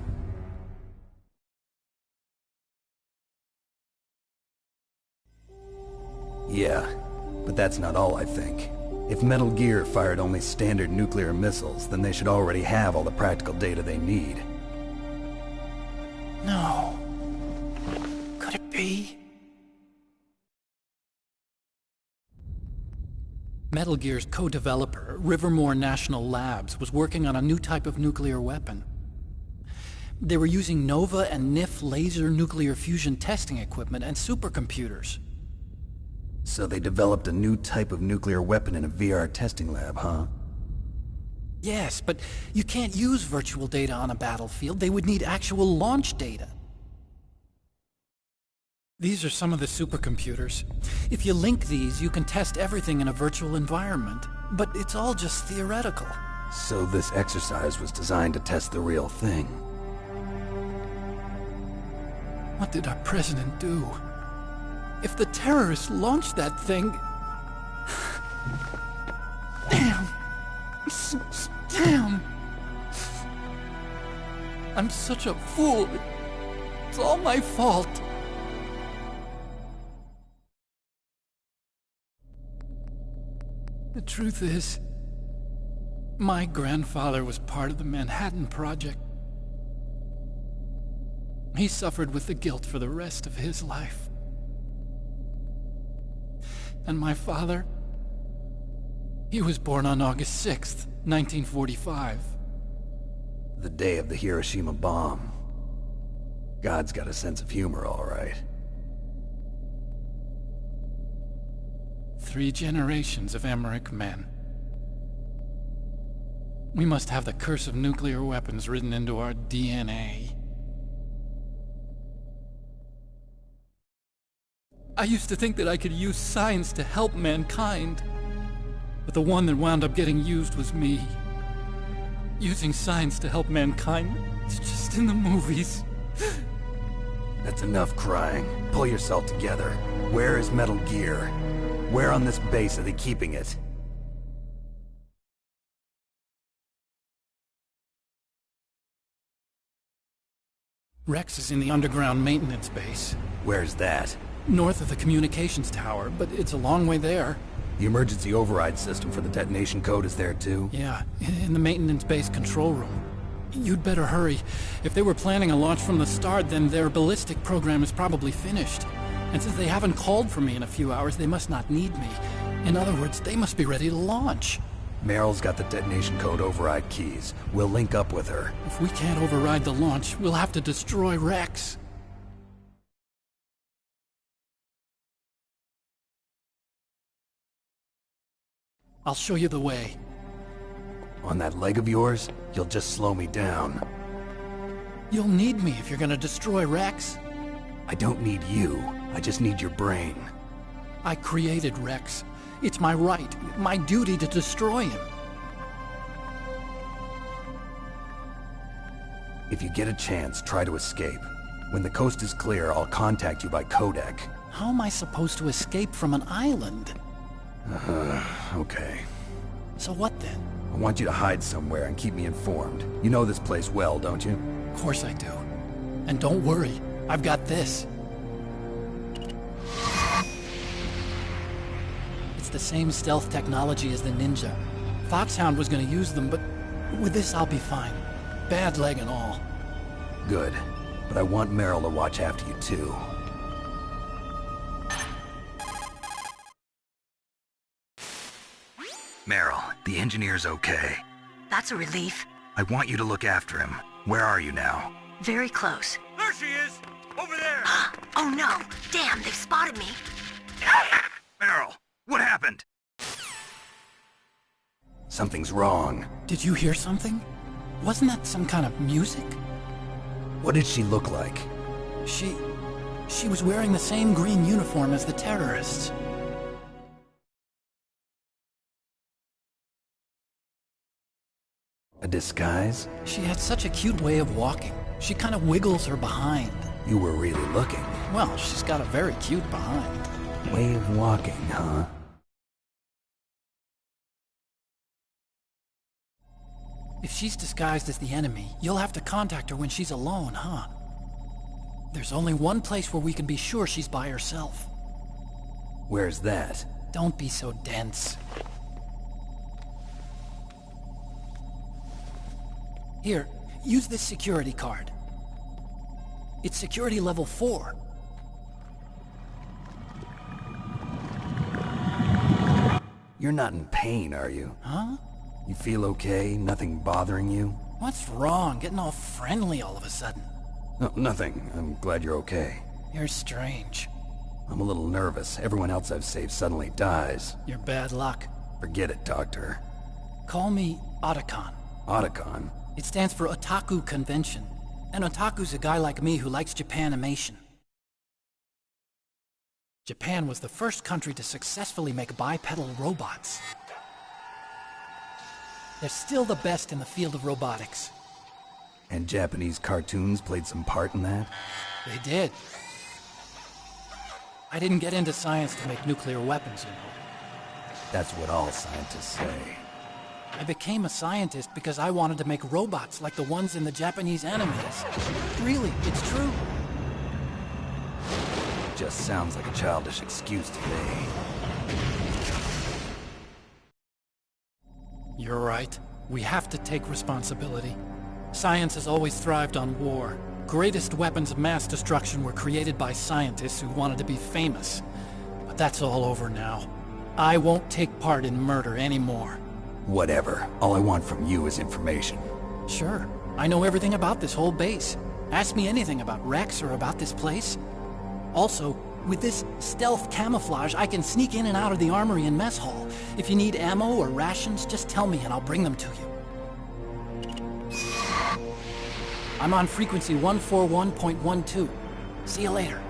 Yeah, but that's not all I think. If Metal Gear fired only standard nuclear missiles, then they should already have all the practical data they need. No. Could it be? Metal Gear's co-developer, Rivermore National Labs, was working on a new type of nuclear weapon. They were using NOVA and NIF laser nuclear fusion testing equipment and supercomputers. So they developed a new type of nuclear weapon in a VR testing lab, huh? Yes, but you can't use virtual data on a battlefield. They would need actual launch data. These are some of the supercomputers. If you link these, you can test everything in a virtual environment. But it's all just theoretical. So this exercise was designed to test the real thing. What did our president do? If the terrorists launched that thing... Damn! Damn! I'm such a fool. It's all my fault. The truth is, my grandfather was part of the Manhattan Project. He suffered with the guilt for the rest of his life. And my father, he was born on August 6th, 1945. The day of the Hiroshima bomb. God's got a sense of humor, all right. 3 generations of Emmerich men. We must have the curse of nuclear weapons written into our DNA. I used to think that I could use science to help mankind. But the one that wound up getting used was me. Using science to help mankind, it's just in the movies. That's enough crying. Pull yourself together. Where is Metal Gear? Where on this base are they keeping it? Rex is in the underground maintenance base. Where's that? North of the communications tower, but it's a long way there. The emergency override system for the detonation code is there too? Yeah, in the maintenance base control room. You'd better hurry. If they were planning a launch from the start, then their ballistic program is probably finished. And since they haven't called for me in a few hours, they must not need me. In other words, they must be ready to launch. Meryl's got the detonation code override keys. We'll link up with her. If we can't override the launch, we'll have to destroy Rex. I'll show you the way. On that leg of yours, you'll just slow me down. You'll need me if you're gonna destroy Rex. I don't need you. I just need your brain. I created Rex. It's my right, my duty to destroy him. If you get a chance, try to escape. When the coast is clear, I'll contact you by codec. How am I supposed to escape from an island? Okay. So what then? I want you to hide somewhere and keep me informed. You know this place well, don't you? Of course I do. And don't worry, I've got this. It's the same stealth technology as the Ninja. Foxhound was gonna use them, but with this I'll be fine. Bad leg and all. Good. But I want Meryl to watch after you too. Meryl, the engineer's okay. That's a relief. I want you to look after him. Where are you now? Very close. There she is! Over there! Oh no! Damn, they've spotted me! Meryl, what happened? Something's wrong. Did you hear something? Wasn't that some kind of music? What did she look like? She was wearing the same green uniform as the terrorists. A disguise? She had such a cute way of walking. She kind of wiggles her behind. You were really looking. Well, she's got a very cute behind. Way of walking, huh? If she's disguised as the enemy, you'll have to contact her when she's alone, huh? There's only one place where we can be sure she's by herself. Where's that? Don't be so dense. Here, use this security card. It's security level 4. You're not in pain, are you? Huh? You feel okay? Nothing bothering you? What's wrong? Getting all friendly all of a sudden. No, nothing. I'm glad you're okay. You're strange. I'm a little nervous. Everyone else I've saved suddenly dies. You're bad luck. Forget it, Doctor. Call me Otacon. Otacon? It stands for Otaku Convention. An otaku's a guy like me who likes Japanimation. Japan was the first country to successfully make bipedal robots. They're still the best in the field of robotics. And Japanese cartoons played some part in that? They did. I didn't get into science to make nuclear weapons, you know. That's what all scientists say. I became a scientist because I wanted to make robots like the ones in the Japanese animes. Really, it's true. Just sounds like a childish excuse to me. You're right. We have to take responsibility. Science has always thrived on war. Greatest weapons of mass destruction were created by scientists who wanted to be famous. But that's all over now. I won't take part in murder anymore. Whatever. All I want from you is information. Sure. I know everything about this whole base. Ask me anything about Rex or about this place. Also, with this stealth camouflage, I can sneak in and out of the armory and mess hall. If you need ammo or rations, just tell me and I'll bring them to you. I'm on frequency 141.12. See you later.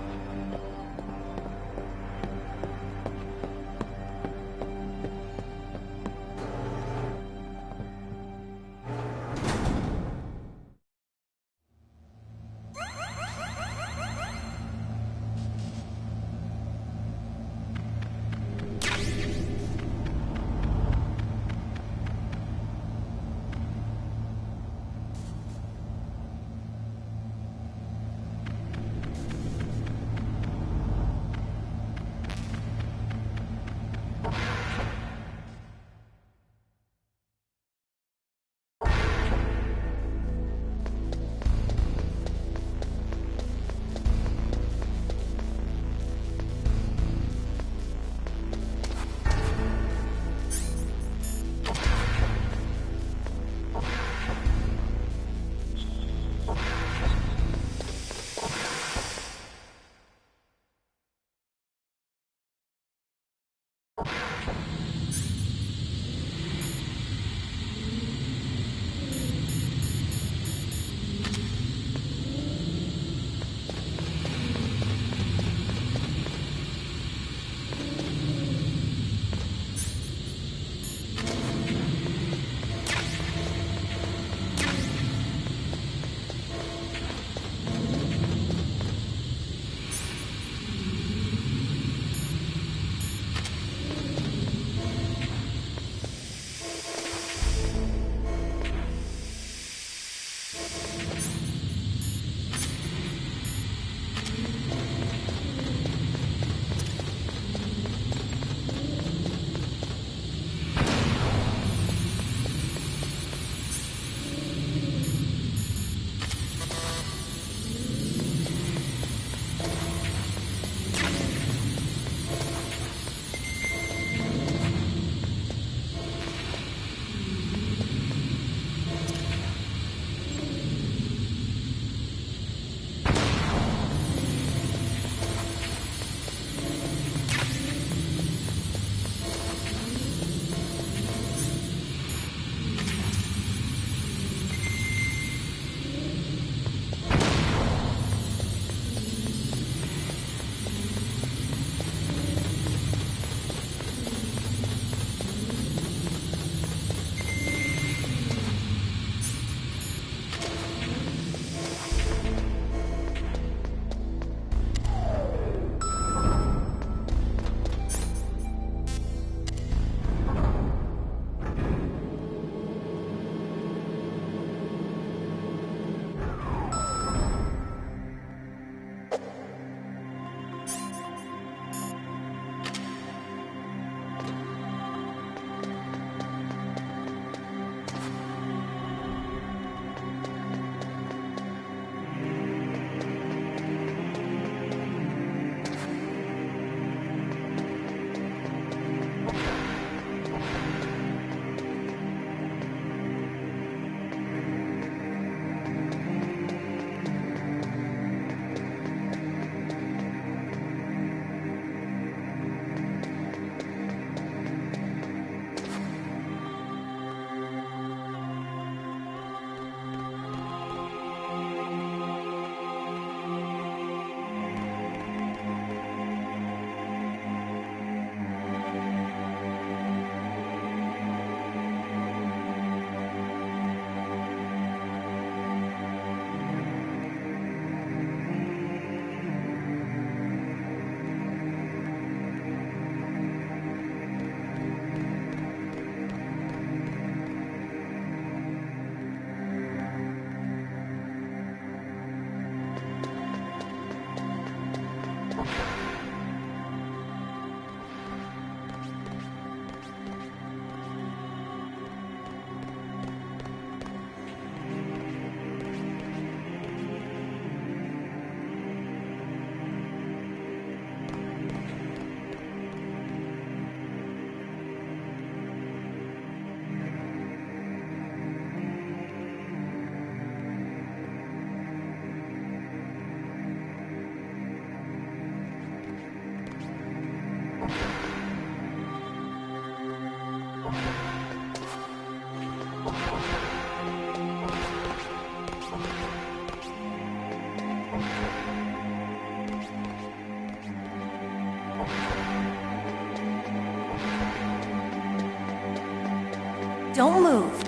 Don't move.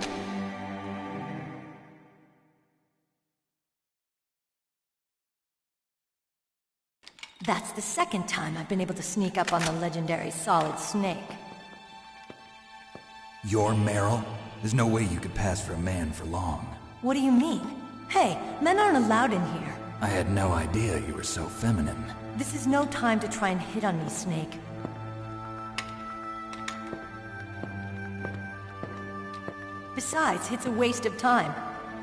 That's the second time I've been able to sneak up on the legendary Solid Snake. You're Meryl? There's no way you could pass for a man for long. What do you mean? Hey, men aren't allowed in here. I had no idea you were so feminine. This is no time to try and hit on me, Snake. Besides, it's a waste of time.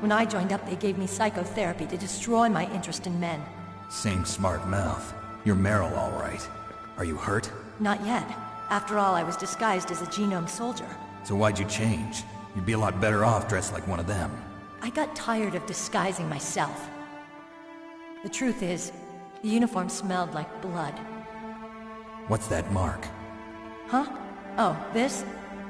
When I joined up, they gave me psychotherapy to destroy my interest in men. Same smart mouth. You're Meryl, all right. Are you hurt? Not yet. After all, I was disguised as a genome soldier. So why'd you change? You'd be a lot better off dressed like one of them. I got tired of disguising myself. The truth is, the uniform smelled like blood. What's that mark? Huh? Oh, this?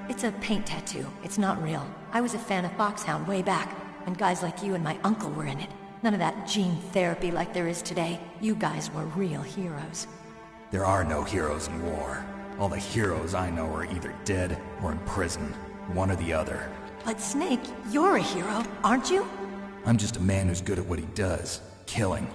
It's a paint tattoo. It's not real. I was a fan of Foxhound way back, when guys like you and my uncle were in it. None of that gene therapy like there is today. You guys were real heroes. There are no heroes in war. All the heroes I know are either dead or in prison. One or the other. But Snake, you're a hero, aren't you? I'm just a man who's good at what he does. Killing.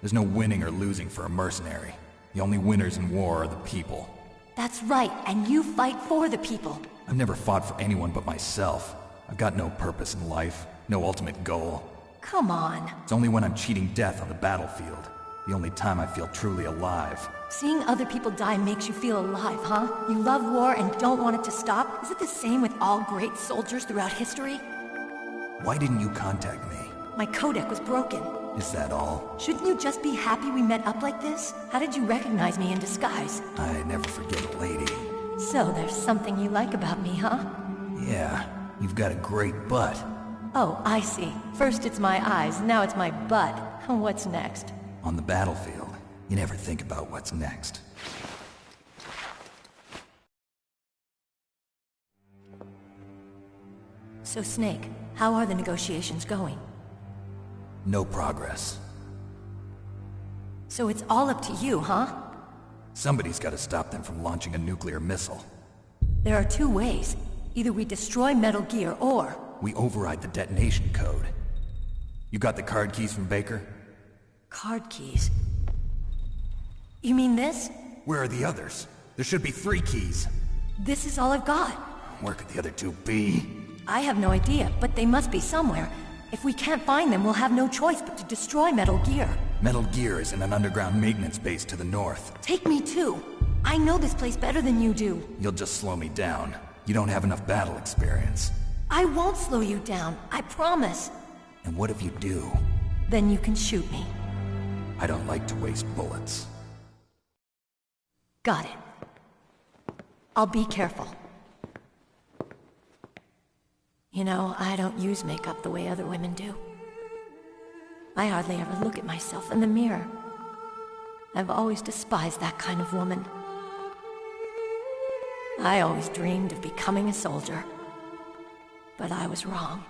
There's no winning or losing for a mercenary. The only winners in war are the people. That's right, and you fight for the people. I've never fought for anyone but myself. I've got no purpose in life, no ultimate goal. Come on. It's only when I'm cheating death on the battlefield. The only time I feel truly alive. Seeing other people die makes you feel alive, huh? You love war and don't want it to stop? Is it the same with all great soldiers throughout history? Why didn't you contact me? My codec was broken. Is that all? Shouldn't you just be happy we met up like this? How did you recognize me in disguise? I never forget a lady. So there's something you like about me, huh? Yeah, you've got a great butt. Oh, I see. First it's my eyes, now it's my butt. What's next? On the battlefield, you never think about what's next. So Snake, how are the negotiations going? No progress. So it's all up to you, huh? Somebody's got to stop them from launching a nuclear missile. There are two ways. Either we destroy Metal Gear, or... we override the detonation code. You got the card keys from Baker? Card keys? You mean this? Where are the others? There should be 3 keys. This is all I've got. Where could the other 2 be? I have no idea, but they must be somewhere. If we can't find them, we'll have no choice but to destroy Metal Gear. Metal Gear is in an underground maintenance base to the north. Take me too. I know this place better than you do. You'll just slow me down. You don't have enough battle experience. I won't slow you down, I promise. And what if you do? Then you can shoot me. I don't like to waste bullets. Got it. I'll be careful. You know, I don't use makeup the way other women do. I hardly ever look at myself in the mirror. I've always despised that kind of woman. I always dreamed of becoming a soldier. But I was wrong.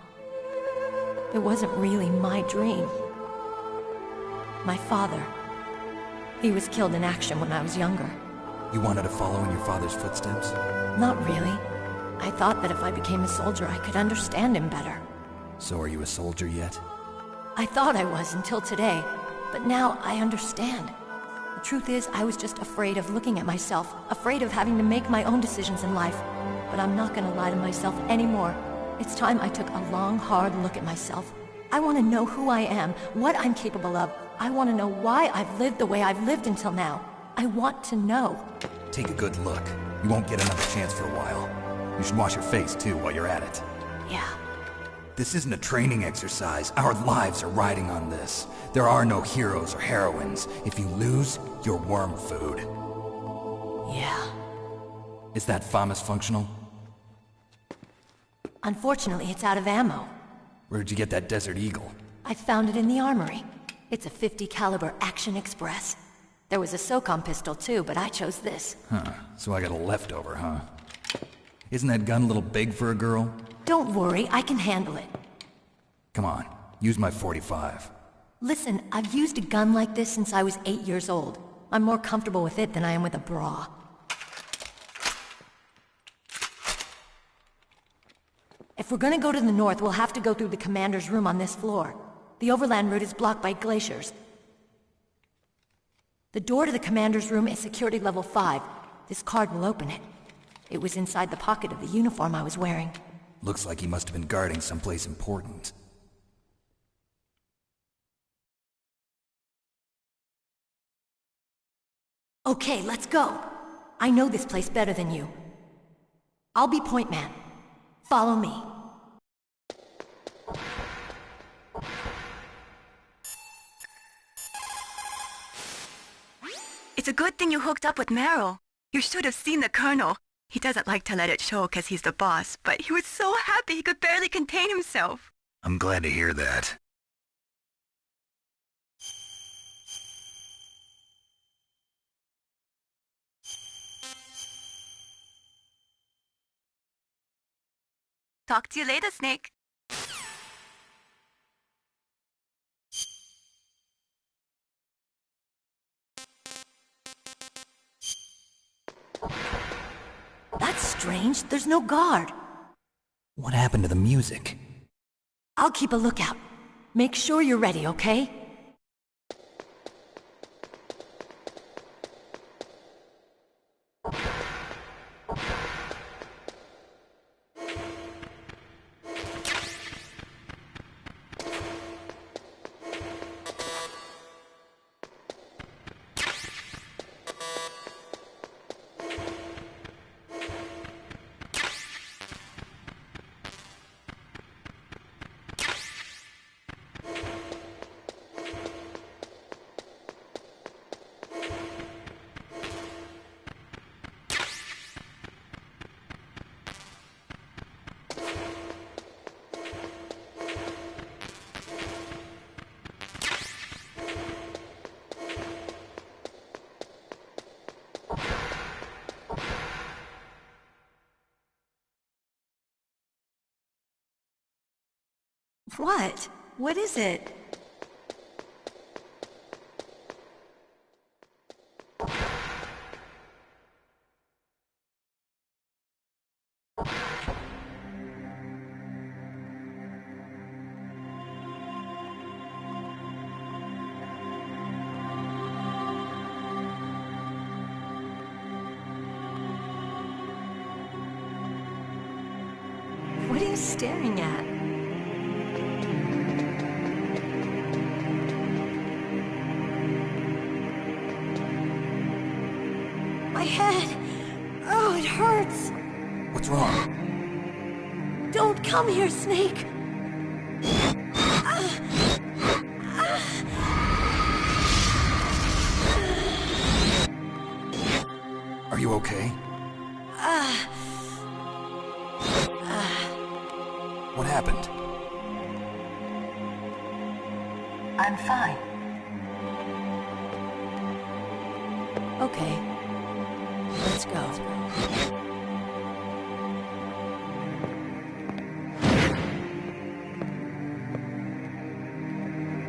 It wasn't really my dream. My father, he was killed in action when I was younger. You wanted to follow in your father's footsteps? Not really. I thought that if I became a soldier, I could understand him better. So are you a soldier yet? I thought I was until today, but now I understand. The truth is, I was just afraid of looking at myself, afraid of having to make my own decisions in life. But I'm not gonna lie to myself anymore. It's time I took a long, hard look at myself. I want to know who I am, what I'm capable of. I want to know why I've lived the way I've lived until now. I want to know. Take a good look. You won't get another chance for a while. You should wash your face, too, while you're at it. Yeah. This isn't a training exercise. Our lives are riding on this. There are no heroes or heroines. If you lose, you're worm food. Yeah. Is that FAMAS functional? Unfortunately, it's out of ammo. Where'd you get that Desert Eagle? I found it in the armory. It's a .50 caliber Action Express. There was a SOCOM pistol too, but I chose this. Huh. So I got a leftover, huh? Isn't that gun a little big for a girl? Don't worry, I can handle it. Come on, use my .45. Listen, I've used a gun like this since I was 8 years old. I'm more comfortable with it than I am with a bra. If we're gonna go to the north, we'll have to go through the commander's room on this floor. The overland route is blocked by glaciers. The door to the commander's room is security level 5. This card will open it. It was inside the pocket of the uniform I was wearing. Looks like he must have been guarding someplace important. Okay, let's go. I know this place better than you. I'll be point man. Follow me. It's a good thing you hooked up with Meryl. You should have seen the Colonel. He doesn't like to let it show because he's the boss, but he was so happy he could barely contain himself. I'm glad to hear that. Talk to you later, Snake. That's strange. There's no guard. What happened to the music? I'll keep a lookout. Make sure you're ready, okay? What? What is it? What are you staring at? My head! Oh, it hurts! What's wrong? Don't come here, Snake! Are you okay? What happened? I'm fine. Okay. Let's go.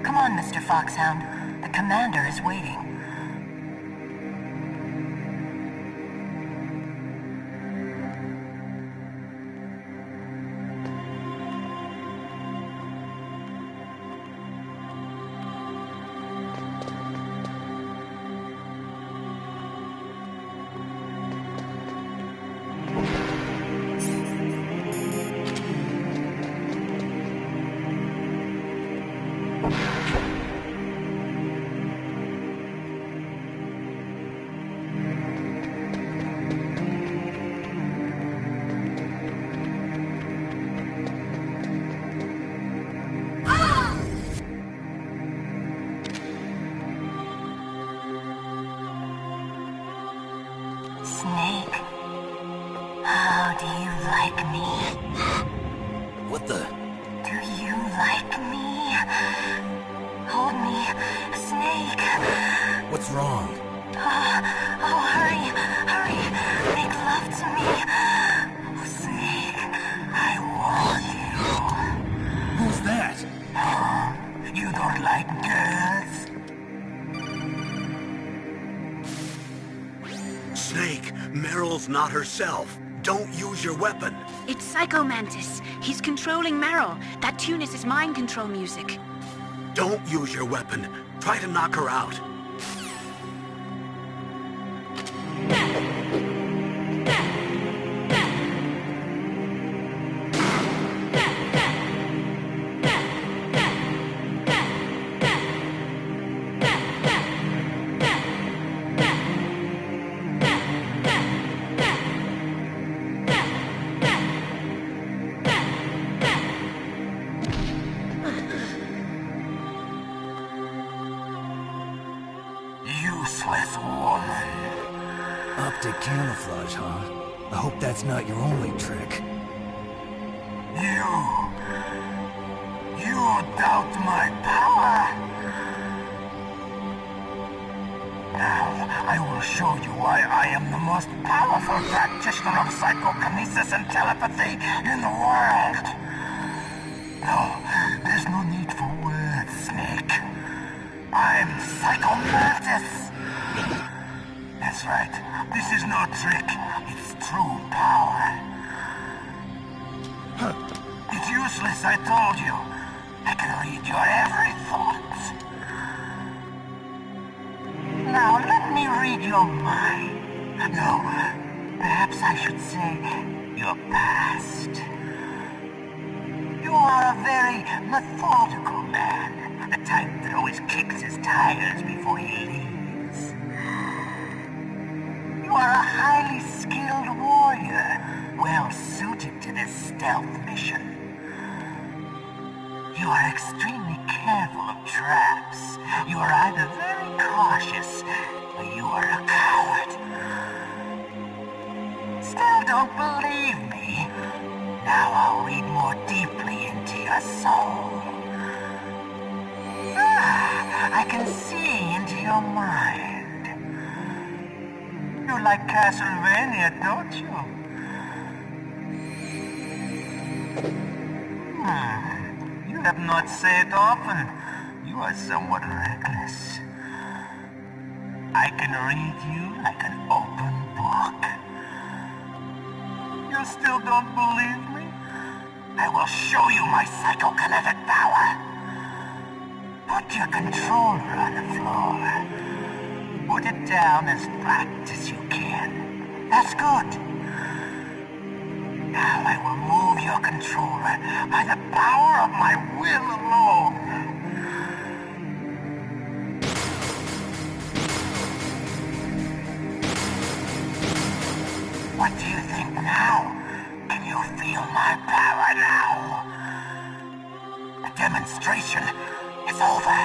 Come on, Mr. Foxhound. The commander is waiting. Snake, how do you like me? What the? Do you like me? Hold me, Snake. What's wrong? Oh, hurry, hurry. Make love to me. Oh, Meryl's not herself. Don't use your weapon. It's Psycho Mantis. He's controlling Meryl. That tune is his mind control music. Don't use your weapon. Try to knock her out. Useless woman. Optic camouflage, huh? I hope that's not your only trick. You doubt my power? Now, I will show you why I am the most powerful practitioner of psychokinesis and telepathy in the world. No, there's no need for words, Snake. I'm Psycho Mantis. That's right. This is no trick. It's true power. It's useless, I told you. I can read your every thought. Now, let me read your mind. No, perhaps I should say your past. You are a very methodical man. The type that always kicks his tires before he leaves. You are a highly skilled warrior, well suited to this stealth mission. You are extremely careful of traps. You are either very cautious, or you are a coward. Still don't believe me? Now I'll read more deeply into your soul. I can see into your mind. You like Castlevania, don't you? You have not said often. You are somewhat reckless. I can read you like an open book. You still don't believe me? I will show you my psychokinetic power. Put your controller on the floor. Put it down as flat as you can. That's good. Now I will move your controller by the power of my will alone. What do you think now? Can you feel my power now? The demonstration is over.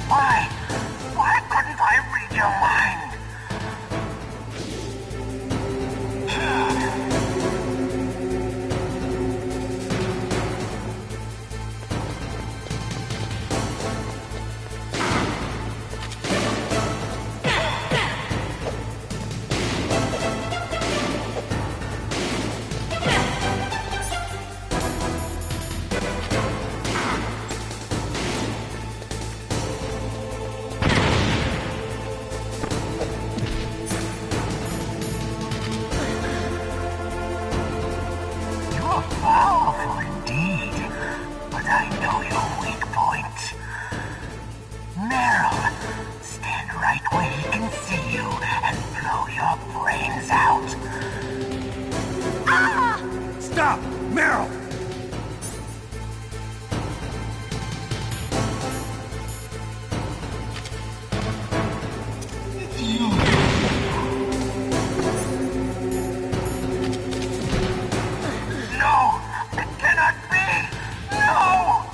Why? Why couldn't I read your mind? Powerful indeed, but I know your weak point. Meryl, stand right where he can see you and blow your brains out. Ah! Stop! Meryl! No! It cannot be! No!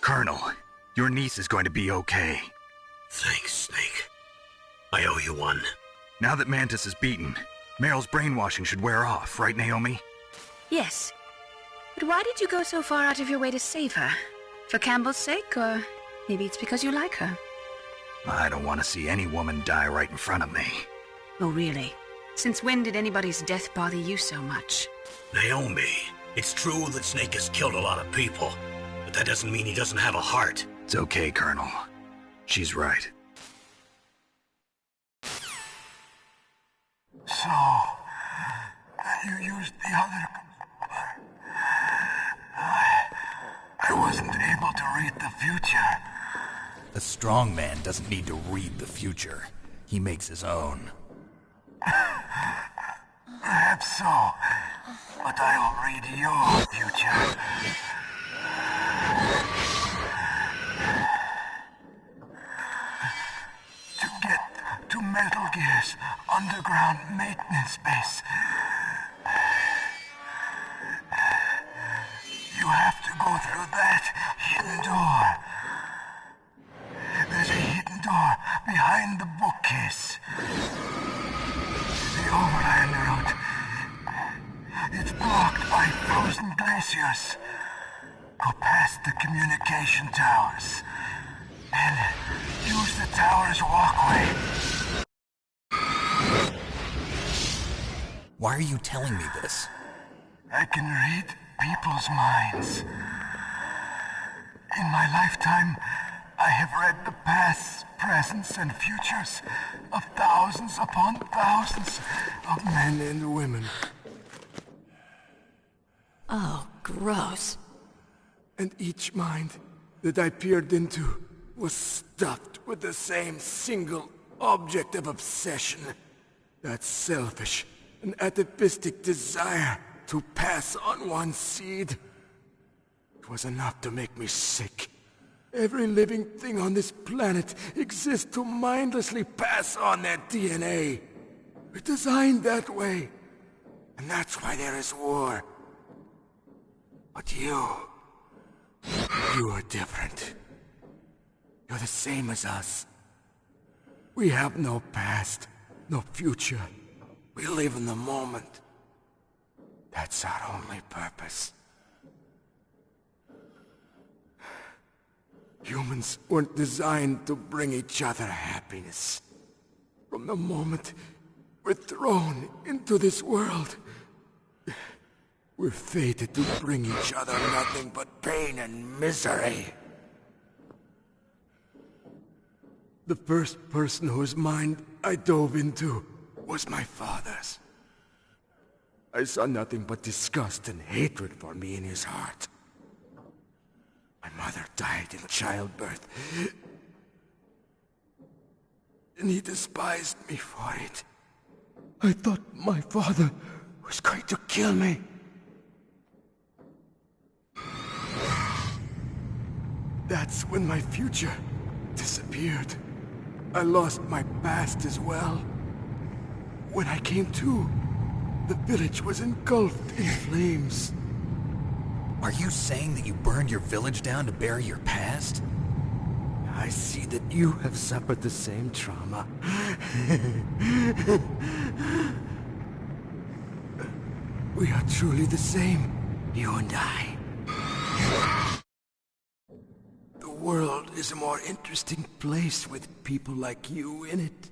Colonel, your niece is going to be okay. Thanks, Snake. I owe you one. Now that Mantis is beaten, Meryl's brainwashing should wear off, right, Naomi? Yes. But why did you go so far out of your way to save her? For Campbell's sake, or maybe it's because you like her? I don't want to see any woman die right in front of me. Oh, really? Since when did anybody's death bother you so much? Naomi, it's true that Snake has killed a lot of people, but that doesn't mean he doesn't have a heart. It's okay, Colonel. She's right. So, you used the other... I wasn't able to read the future. A strong man doesn't need to read the future. He makes his own. Perhaps so. But I'll read your future. To get to Metal Gear's underground maintenance base, you have to go through that hidden door. There's a hidden door behind the bookcase. The overland route. It's blocked by frozen glaciers. Go past the communication towers. And use the tower's walkway. Why are you telling me this? I can read people's minds. In my lifetime, I have read the pasts, presents, and futures of thousands upon thousands of men and women. Oh, gross. And each mind that I peered into was stuffed with the same single object of obsession. That selfish and atavistic desire to pass on one's seed. It was enough to make me sick. Every living thing on this planet exists to mindlessly pass on their DNA. We're designed that way. And that's why there is war. But you are different. You're the same as us. We have no past, no future. We live in the moment. That's our only purpose. Humans weren't designed to bring each other happiness. From the moment we're thrown into this world, we're fated to bring each other nothing but pain and misery. The first person whose mind I dove into was my father's. I saw nothing but disgust and hatred for me in his heart. My mother died in childbirth, and he despised me for it. I thought my father was going to kill me. That's when my future disappeared. I lost my past as well. When I came to, the village was engulfed in flames. Are you saying that you burned your village down to bury your past? I see that you have suffered the same trauma. We are truly the same, you and I. The world is a more interesting place with people like you in it.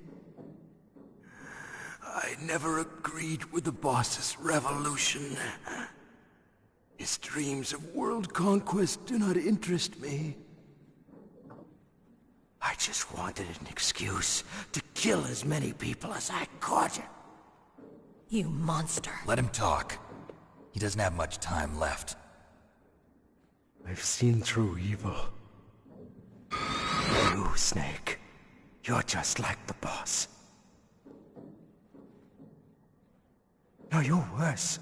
I never agreed with the boss's revolution. His dreams of world conquest do not interest me. I just wanted an excuse to kill as many people as I could. You monster. Let him talk. He doesn't have much time left. I've seen through evil. You, Snake. You're just like the boss. No, you're worse.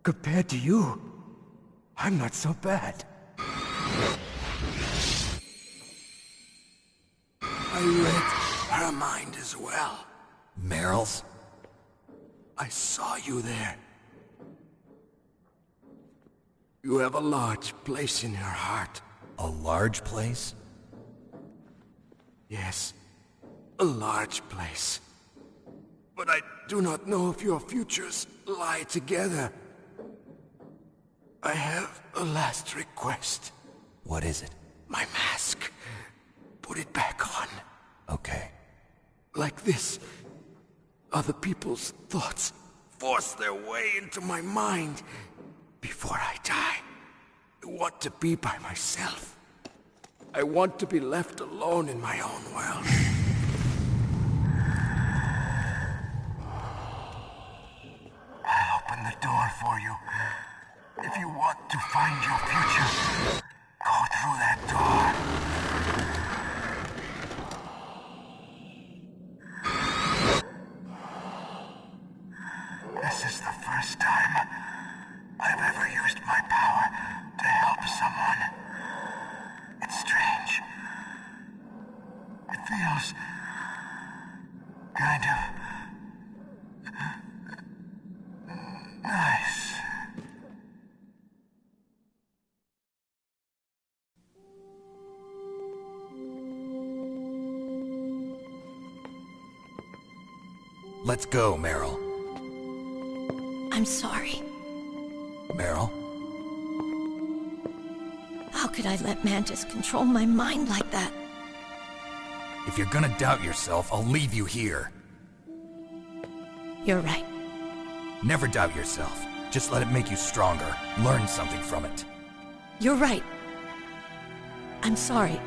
Compared to you, I'm not so bad. I read her mind as well. Meryl's? I saw you there. You have a large place in her heart. A large place? Yes, a large place. But I do not know if your futures lie together. I have a last request. What is it? My mask. Put it back on. Okay. Like this, other people's thoughts force their way into my mind. Before I die, I want to be by myself. I want to be left alone in my own world. I'll open the door for you. If you want to find your future, go through that door. This is the first time I've ever used my power to help someone. It's strange. It feels kind of nice. Let's go, Meryl. I'm sorry. Meryl? How could I let Mantis control my mind like that? If you're gonna doubt yourself, I'll leave you here. You're right. Never doubt yourself. Just let it make you stronger. Learn something from it. You're right. I'm sorry.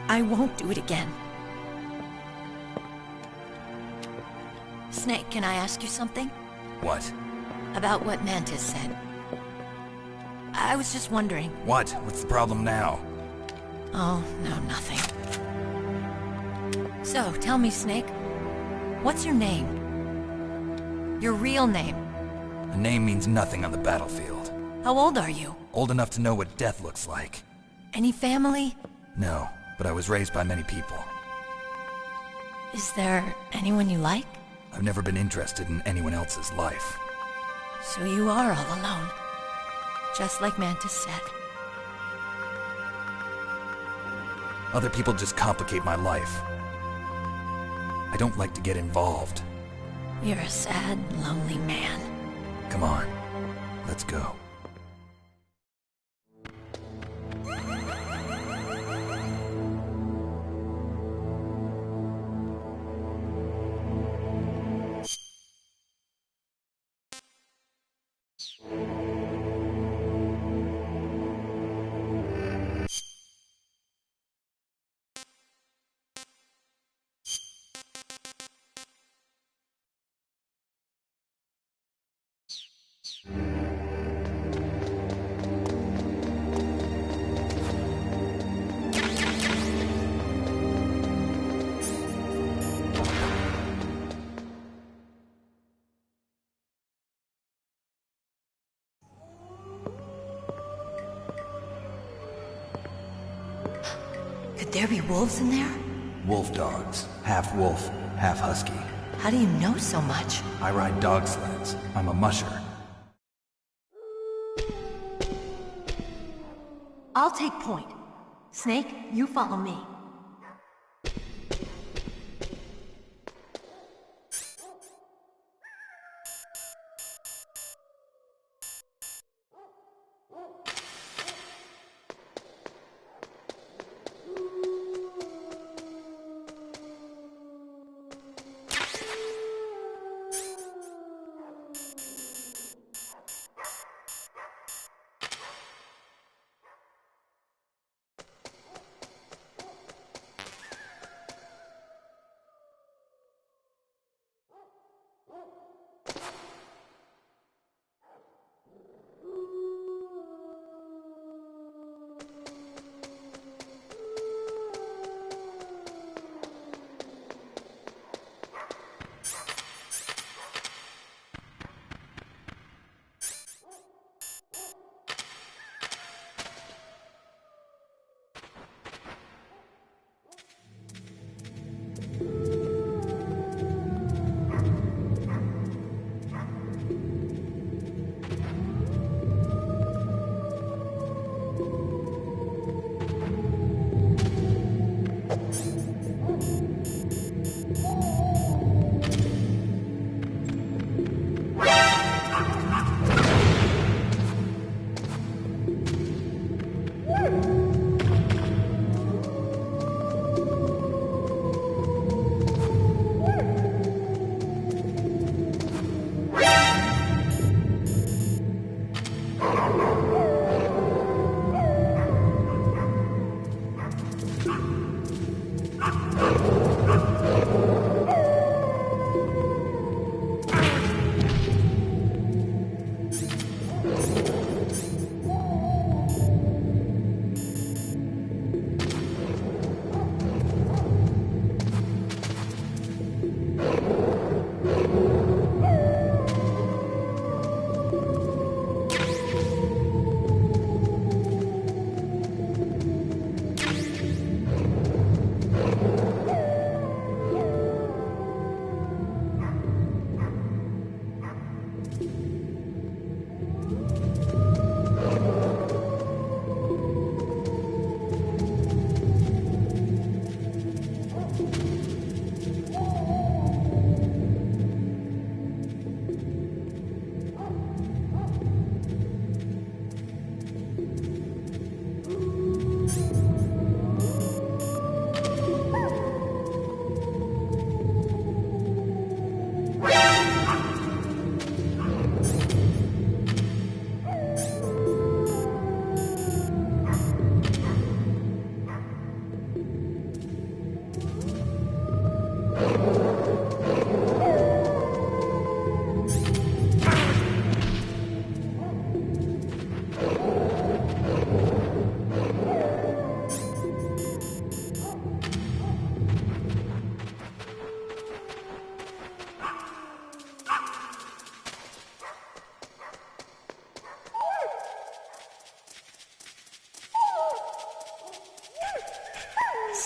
I won't do it again. Snake, can I ask you something? What? About what Mantis said. I was just wondering. What? What's the problem now? Oh, no, nothing. So, tell me, Snake. What's your name? Your real name? A name means nothing on the battlefield. How old are you? Old enough to know what death looks like. Any family? No, but I was raised by many people. Is there anyone you like? I've never been interested in anyone else's life. So you are all alone. Just like Mantis said. Other people just complicate my life. I don't like to get involved. You're a sad, lonely man. Come on, let's go. Could there be wolves in there? Wolf dogs. Half wolf, half husky. How do you know so much? I ride dog sleds. I'm a musher. I'll take point. Snake, you follow me.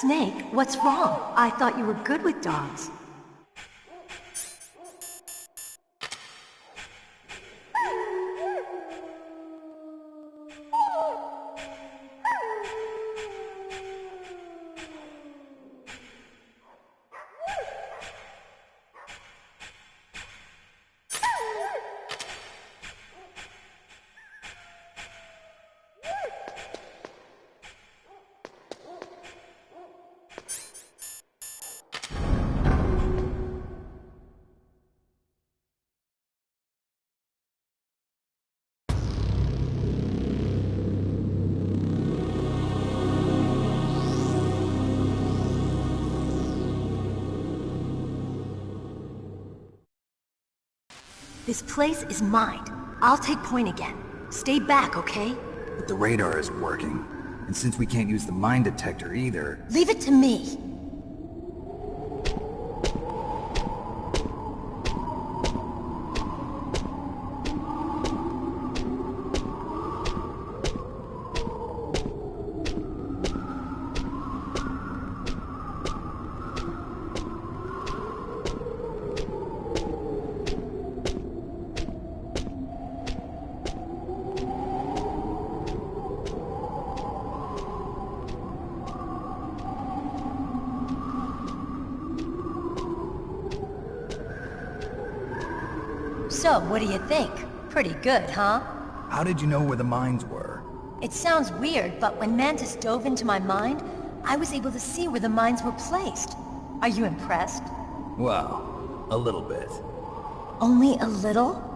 Snake, what's wrong? I thought you were good with dogs. This place is mine. I'll take point again. Stay back, okay? But the radar isn't working. And since we can't use the mine detector either... Leave it to me. So, what do you think? Pretty good, huh? How did you know where the mines were? It sounds weird, but when Mantis dove into my mind, I was able to see where the mines were placed. Are you impressed? Well, a little bit. Only a little?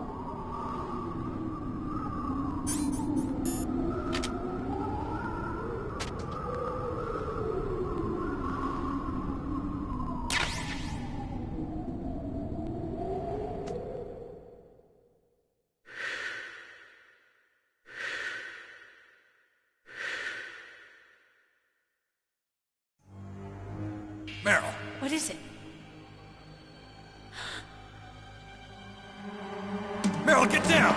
Meryl, What is it? Meryl, get down!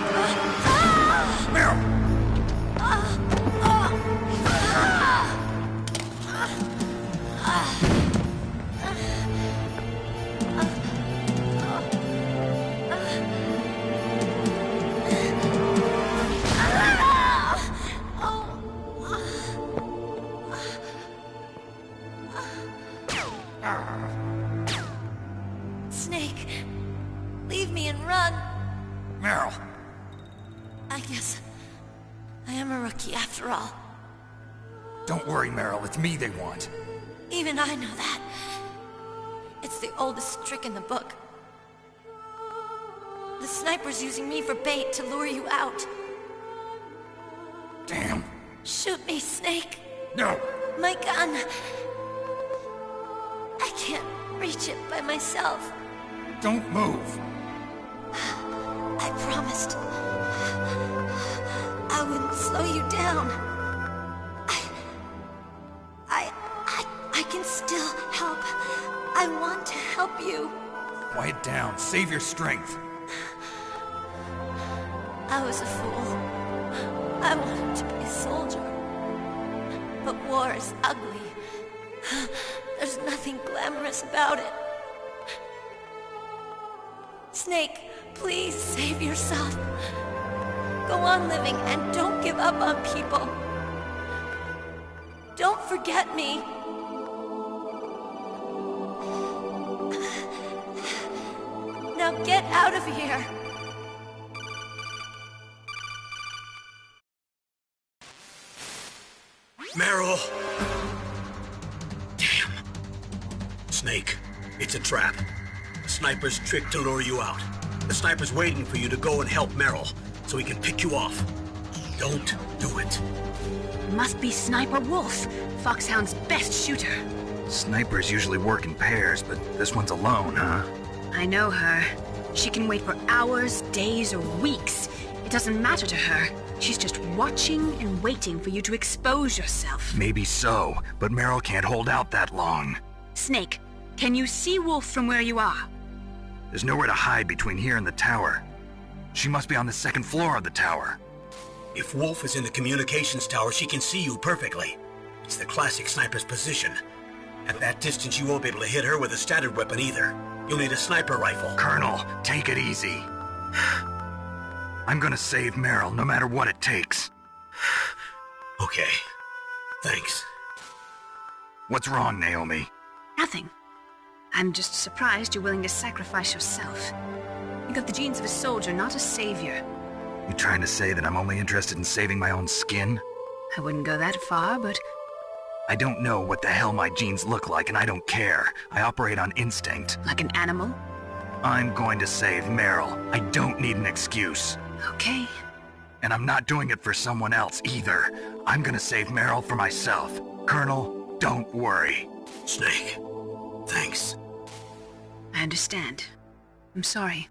Meryl! Snake, leave me and run. Meryl! I guess I am a rookie after all. Don't worry, Meryl. It's me they want. Even I know that. It's the oldest trick in the book. The sniper's using me for bait to lure you out. Damn. Shoot me, Snake. No! My gun. I can't reach it by myself. Don't move. I promised. I wouldn't slow you down. I can still help. I want to help you. Quiet down. Save your strength. I was a fool. I wanted to be a soldier. But war is ugly. There's nothing glamorous about it. Snake, please save yourself. Go on living and don't give up on people. Don't forget me. Now get out of here. Meryl! Damn. Snake, it's a trap. The sniper's trick to lure you out. The sniper's waiting for you to go and help Meryl, so he can pick you off. Don't do it. Must be Sniper Wolf, Foxhound's best shooter. Snipers usually work in pairs, but this one's alone, huh? I know her. She can wait for hours, days, or weeks. It doesn't matter to her. She's just watching and waiting for you to expose yourself. Maybe so, but Meryl can't hold out that long. Snake, can you see Wolf from where you are? There's nowhere to hide between here and the tower. She must be on the second floor of the tower. If Wolf is in the communications tower, she can see you perfectly. It's the classic sniper's position. At that distance, you won't be able to hit her with a standard weapon either. You'll need a sniper rifle. Colonel, take it easy. I'm gonna save Meryl, no matter what it takes. Okay. Thanks. What's wrong, Naomi? Nothing. I'm just surprised you're willing to sacrifice yourself. You got the genes of a soldier, not a savior. You trying to say that I'm only interested in saving my own skin? I wouldn't go that far, but I don't know what the hell my genes look like, and I don't care. I operate on instinct. like an animal? I'm going to save Meryl. I don't need an excuse. Okay. And I'm not doing it for someone else either. I'm gonna save Meryl for myself. Colonel, don't worry. Snake, thanks. I understand. I'm sorry.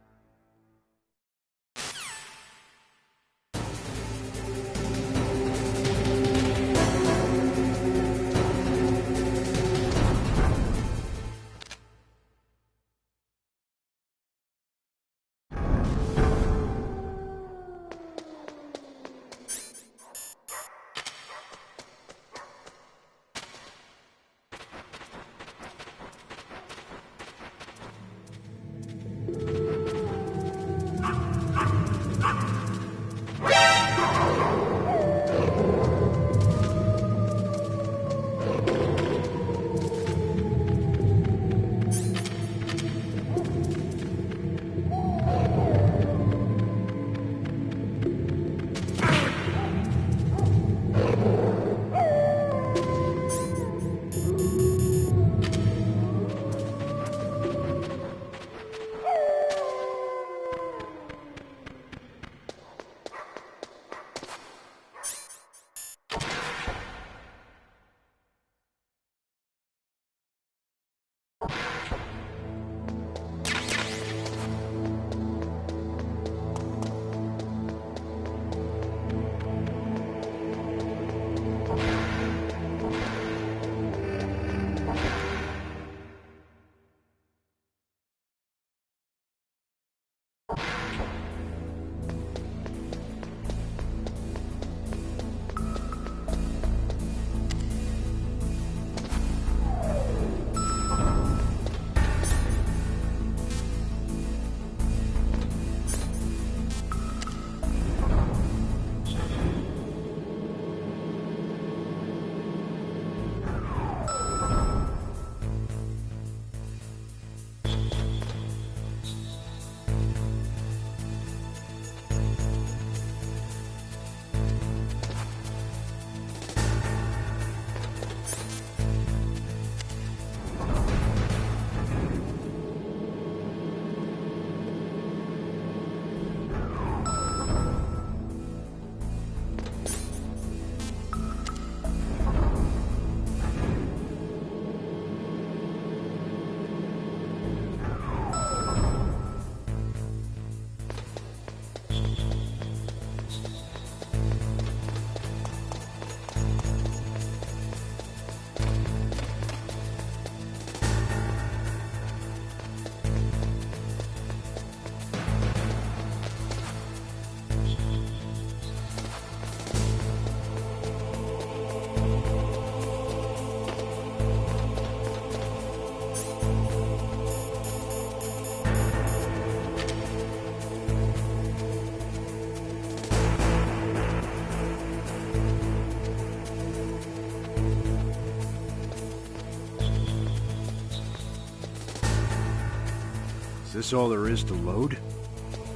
Is this all there is to load?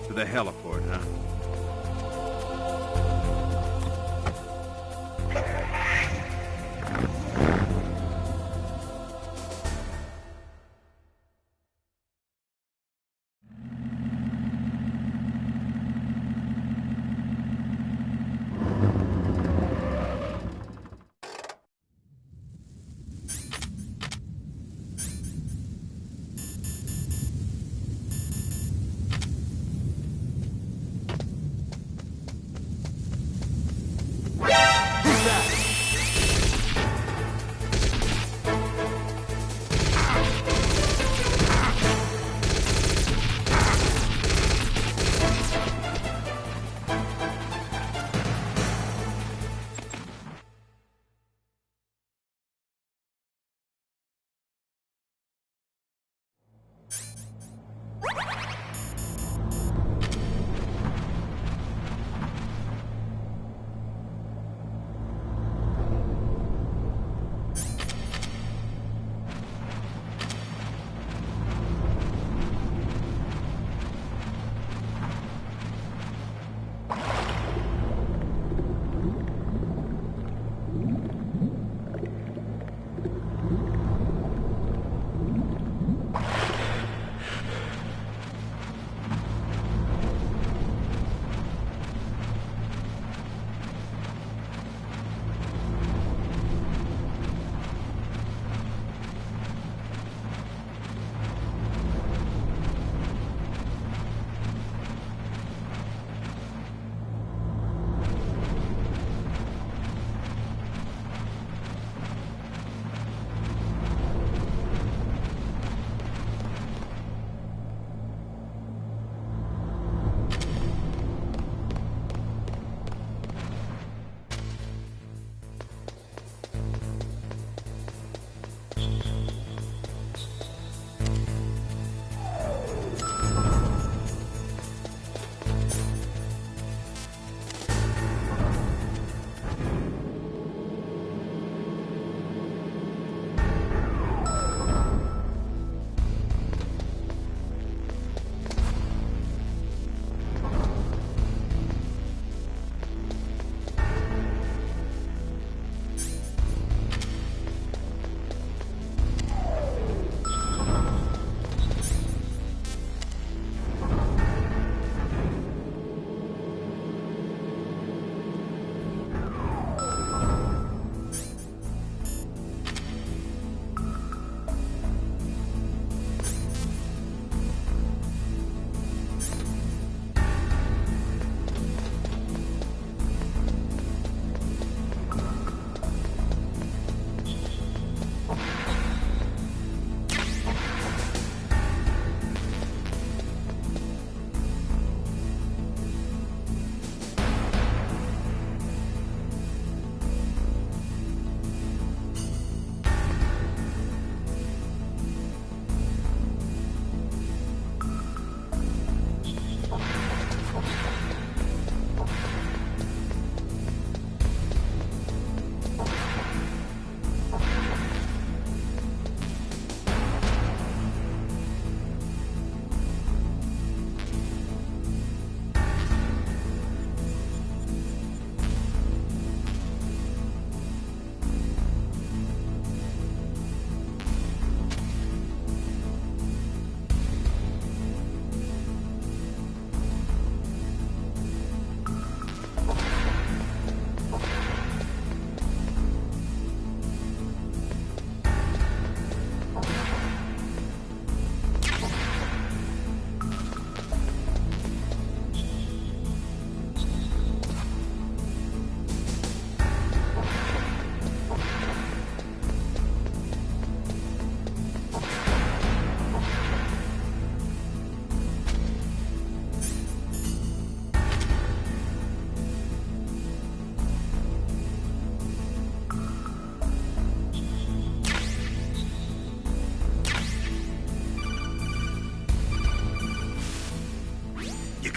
To the heliport, huh?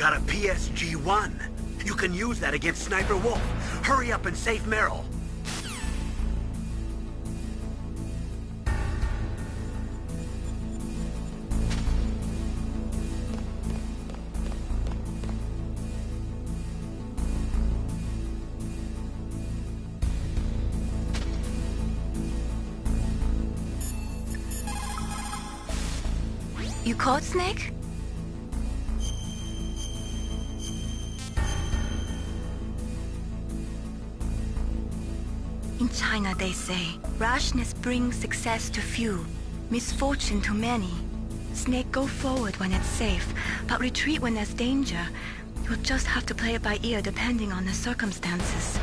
got a PSG-1. You can use that against Sniper Wolf. Hurry up and save Meryl. You caught Snake? In China, they say, rashness brings success to few, misfortune to many. Snake, go forward when it's safe, but retreat when there's danger. You'll just have to play it by ear depending on the circumstances.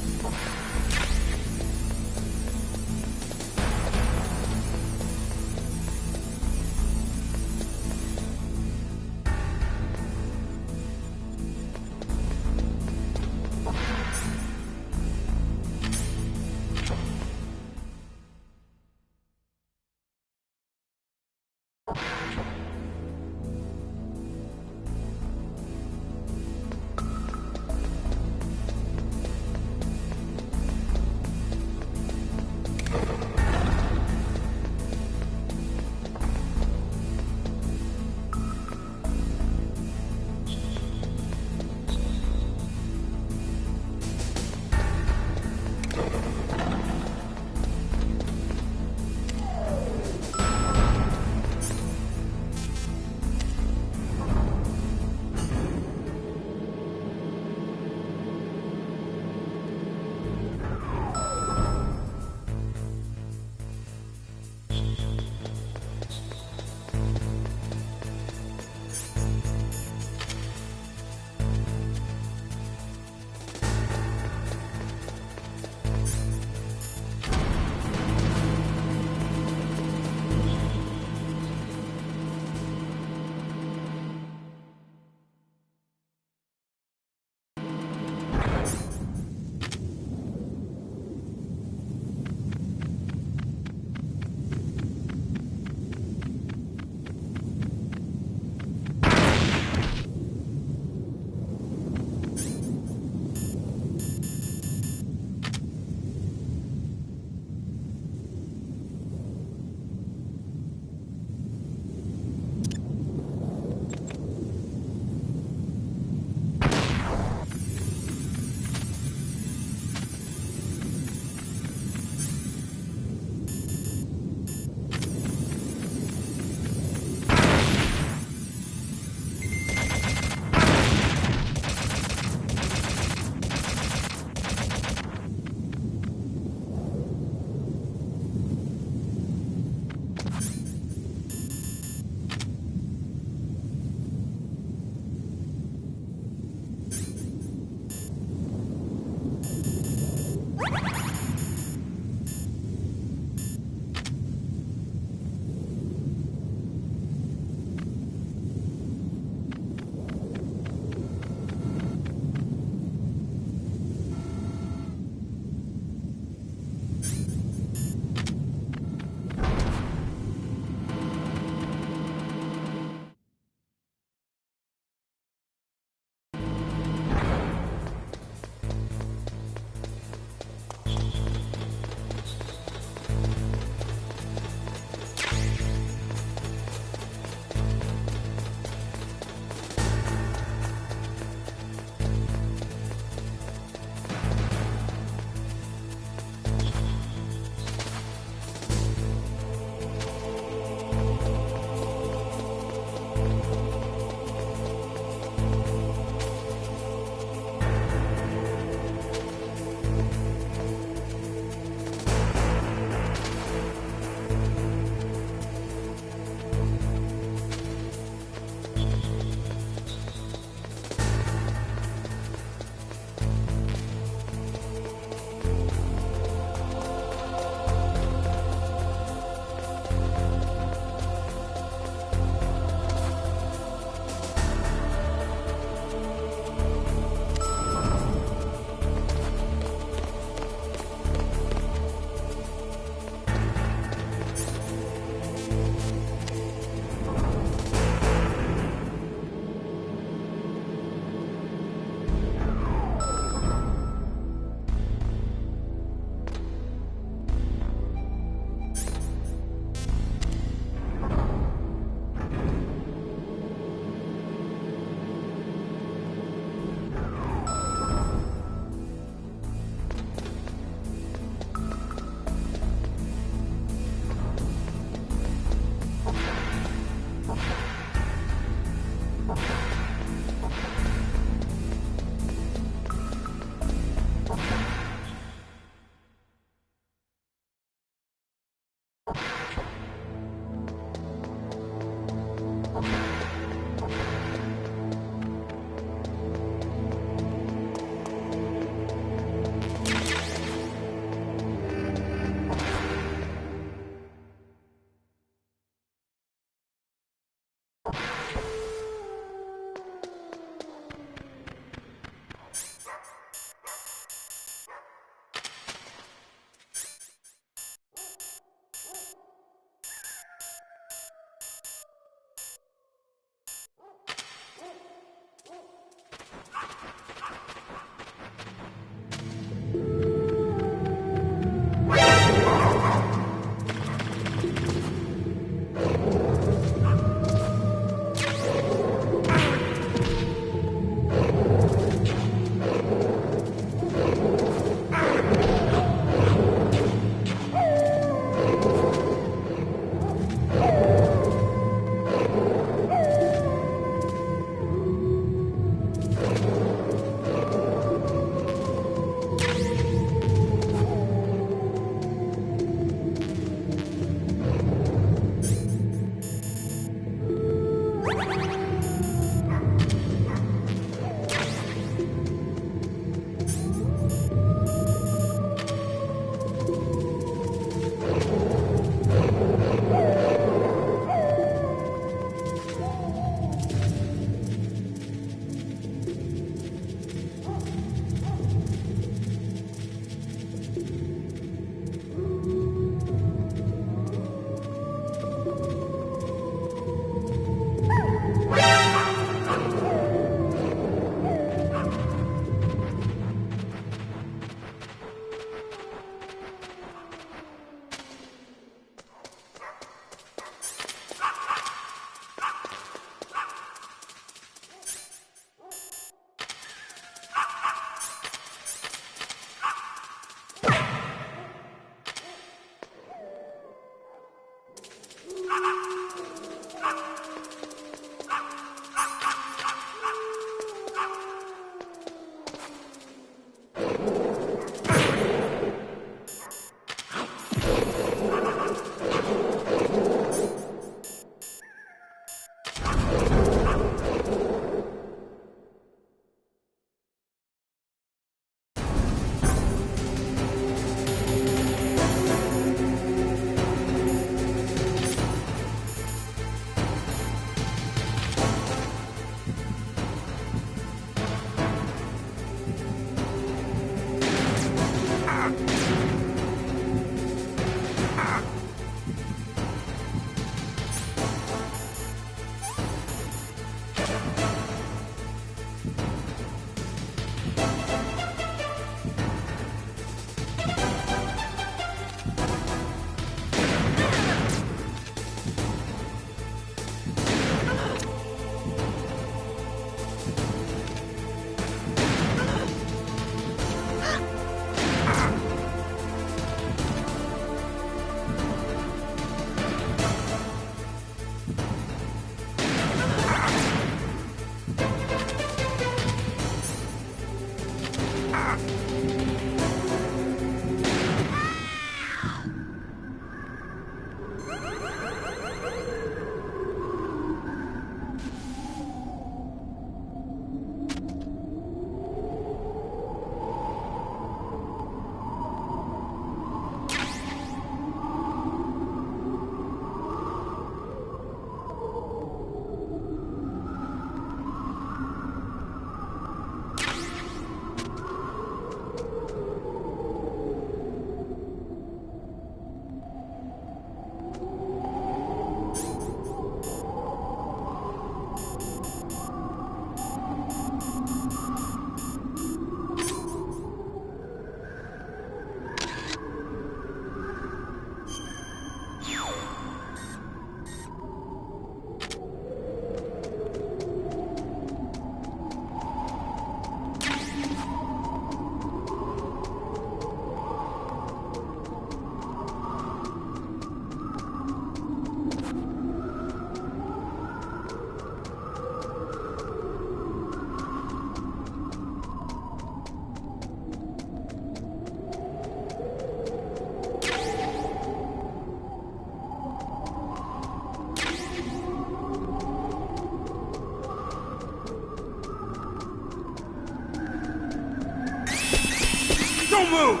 Don't move!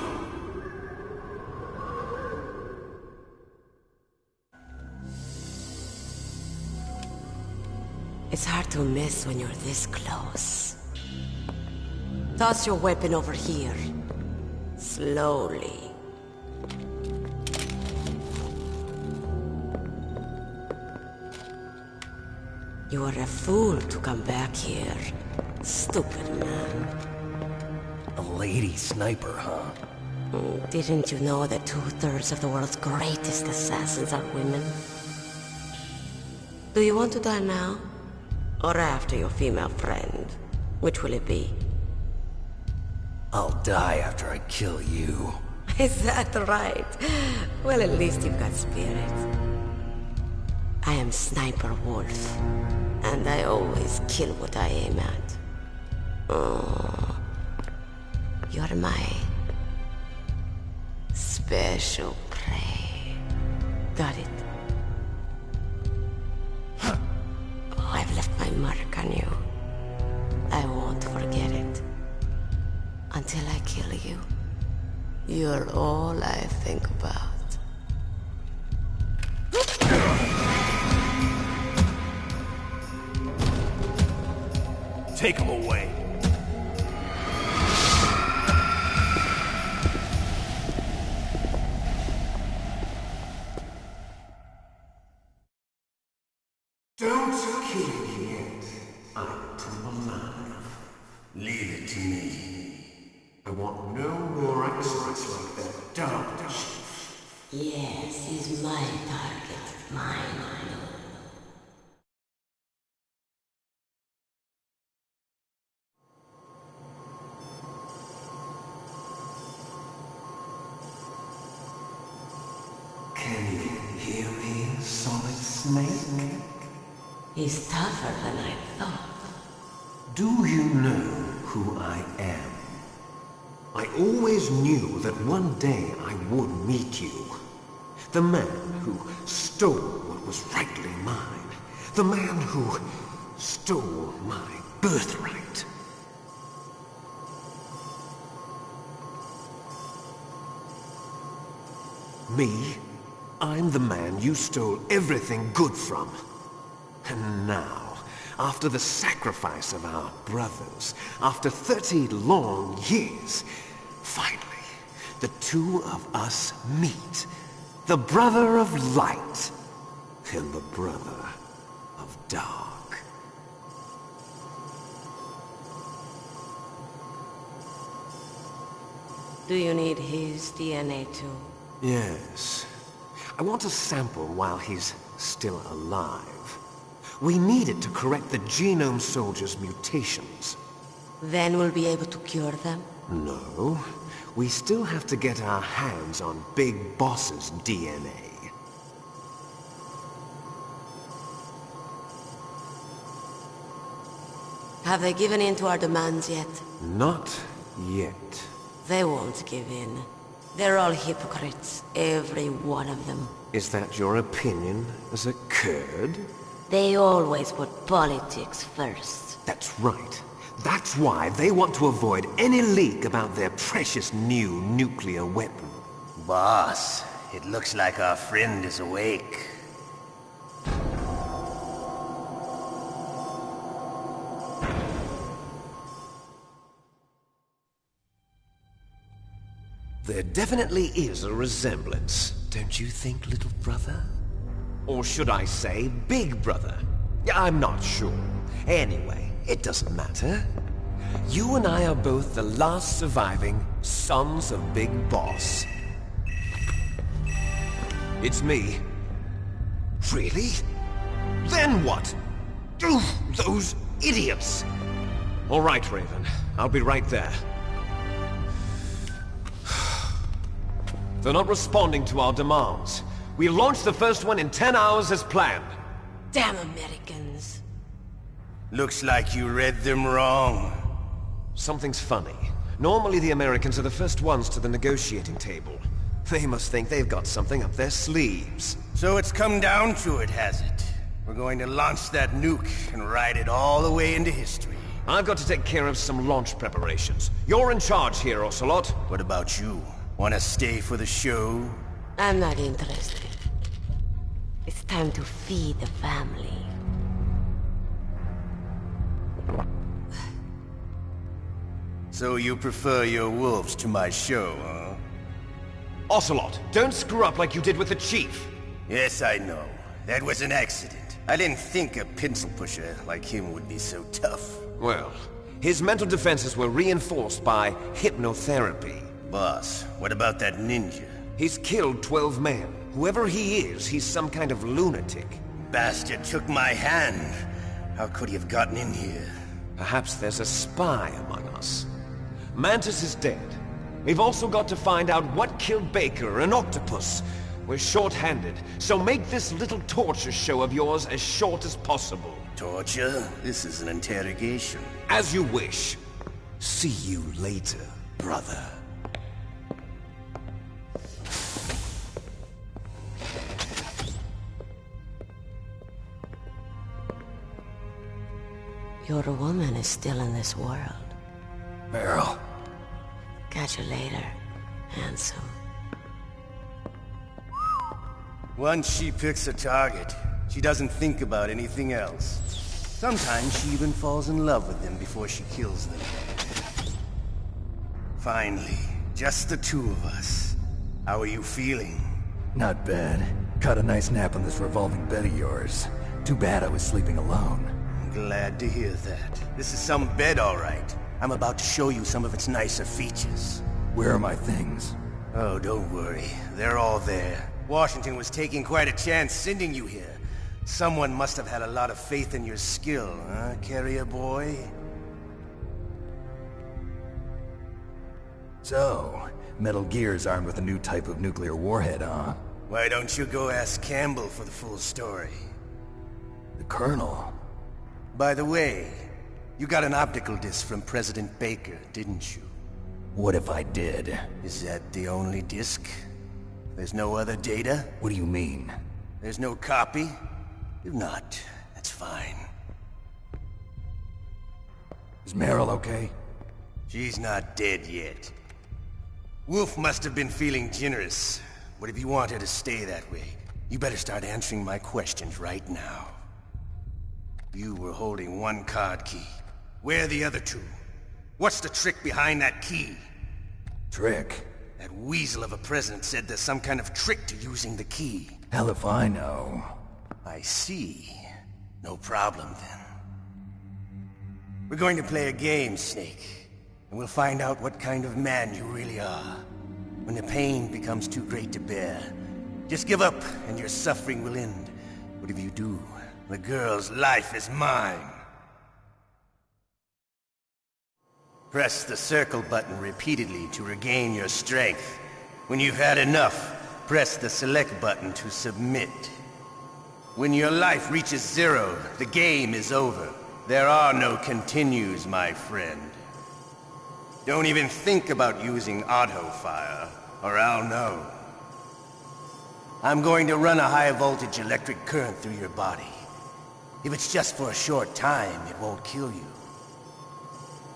It's hard to miss when you're this close. Toss your weapon over here. Slowly. You are a fool to come back here. Stupid man. A lady sniper, huh? Didn't you know that 2/3 of the world's greatest assassins are women? Do you want to die now? Or after your female friend? Which will it be? I'll die after I kill you. Is that right? Well, at least you've got spirit. I am Sniper Wolf, and I always kill what I aim at. Oh, you're my special prey. Got it? I've left my mark on you. I won't forget it. Until I kill you. You're all I think about. Take him away. Don't kill me yet. I'm too alive. Leave it to me. I want no more accidents like that, don't you? Yes, he's my target. Mine. Can you hear me, Solid Snake? He's tougher than I thought. Do you know who I am? I always knew that one day I would meet you. The man who stole what was rightly mine. The man who stole my birthright. Me? I'm the man you stole everything good from. And now, after the sacrifice of our brothers, after 30 long years, finally, the two of us meet. The brother of light and the brother of dark. Do you need his DNA too? Yes. I want a sample while he's still alive. We need it to correct the Genome Soldier's mutations. Then we'll be able to cure them? No. We still have to get our hands on Big Boss's DNA. Have they given in to our demands yet? Not yet. They won't give in. They're all hypocrites, every one of them. Is that your opinion as a Kurd? They always put politics first. That's right. That's why they want to avoid any leak about their precious new nuclear weapon. Boss, it looks like our friend is awake. There definitely is a resemblance, don't you think, little brother? Or should I say, big brother? I'm not sure. Anyway, it doesn't matter. You and I are both the last surviving sons of Big Boss. It's me. Really? Then what? Oof, those idiots! All right, Raven. I'll be right there. They're not responding to our demands. We launched the first one in 10 hours as planned. Damn Americans. Looks like you read them wrong. Something's funny. Normally the Americans are the first ones to the negotiating table. They must think they've got something up their sleeves. So it's come down to it, has it? We're going to launch that nuke and ride it all the way into history. I've got to take care of some launch preparations. You're in charge here, Ocelot. What about you? Wanna stay for the show? I'm not interested. It's time to feed the family. So you prefer your wolves to my show, huh? Ocelot, don't screw up like you did with the Chief. Yes, I know. That was an accident. I didn't think a pencil pusher like him would be so tough. Well, his mental defenses were reinforced by hypnotherapy. Boss, what about that ninja? He's killed 12 men. Whoever he is, he's some kind of lunatic. Bastard took my hand. How could he have gotten in here? Perhaps there's a spy among us. Mantis is dead. We've also got to find out what killed Baker, an octopus. We're short-handed, so make this little torture show of yours as short as possible. Torture? This is an interrogation. As you wish. See you later, brother. Your woman is still in this world. Meryl. Catch you later, handsome. Once she picks a target, she doesn't think about anything else. Sometimes she even falls in love with them before she kills them. Finally, just the two of us. How are you feeling? Not bad. Caught a nice nap on this revolving bed of yours. Too bad I was sleeping alone. I'm glad to hear that. This is some bed, all right. I'm about to show you some of its nicer features. Where are my things? Oh, don't worry. They're all there. Washington was taking quite a chance sending you here. Someone must have had a lot of faith in your skill, huh, carrier boy? So, Metal Gear's armed with a new type of nuclear warhead, huh? Why don't you go ask Campbell for the full story? The Colonel? By the way, you got an optical disc from President Baker, didn't you? What if I did? Is that the only disc? There's no other data? What do you mean? There's no copy? If not, that's fine. Is Meryl okay? She's not dead yet. Wolf must have been feeling generous. But if you want her to stay that way, you better start answering my questions right now. You were holding one card key. Where are the other two? What's the trick behind that key? Trick? That weasel of a president said there's some kind of trick to using the key. Hell if I know. I see. No problem then. We're going to play a game, Snake. And we'll find out what kind of man you really are. When the pain becomes too great to bear, just give up and your suffering will end. But if you do, the girl's life is mine. Press the circle button repeatedly to regain your strength. When you've had enough, press the select button to submit. When your life reaches 0, the game is over. There are no continues, my friend. Don't even think about using auto-fire, or I'll know. I'm going to run a high-voltage electric current through your body. If it's just for a short time, it won't kill you.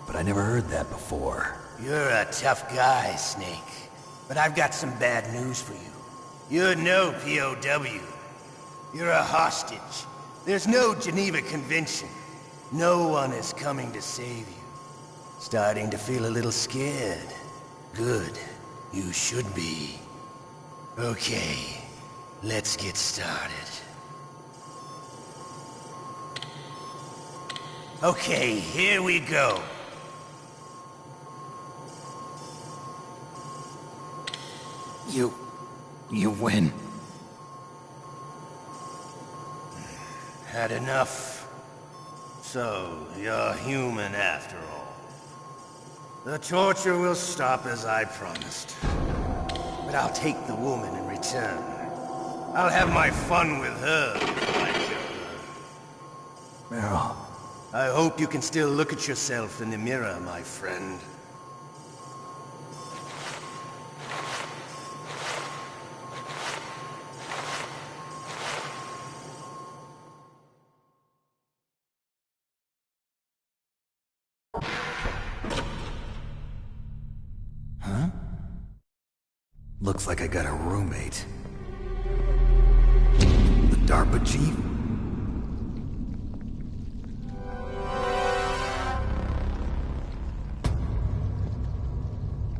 But I never heard that before. You're a tough guy, Snake. But I've got some bad news for you. You're no POW. You're a hostage. There's no Geneva Convention. No one is coming to save you. Starting to feel a little scared. Good. You should be. Okay, let's get started. Okay, here we go. You win. Had enough? So, you're human after all. The torture will stop as I promised. But I'll take the woman in return. I'll have my fun with her before I kill her. Meryl. I hope you can still look at yourself in the mirror, my friend. Huh? Looks like I got a roommate. The DARPA chief?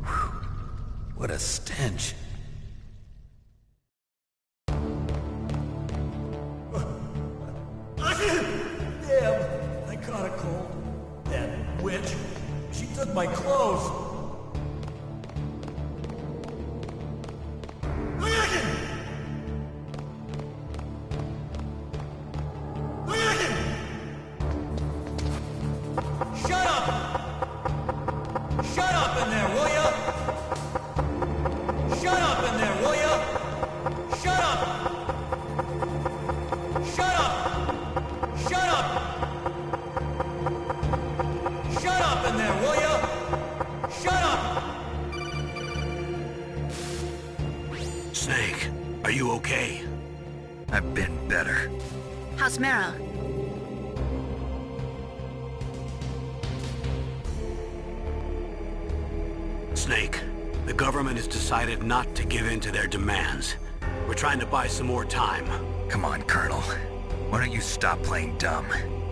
Whew. What a stench. Damn, I caught a cold. That witch, she took my clothes. Shut up! Shut up in there, will ya? Shut up in there, will ya? Shut up! Shut up! Shut up! Shut up in there, will ya? Shut up! Snake, are you okay? I've been better. How's Meryl? Snake, the government has decided not to give in to their demands. We're trying to buy some more time. Come on, Colonel. Why don't you stop playing dumb?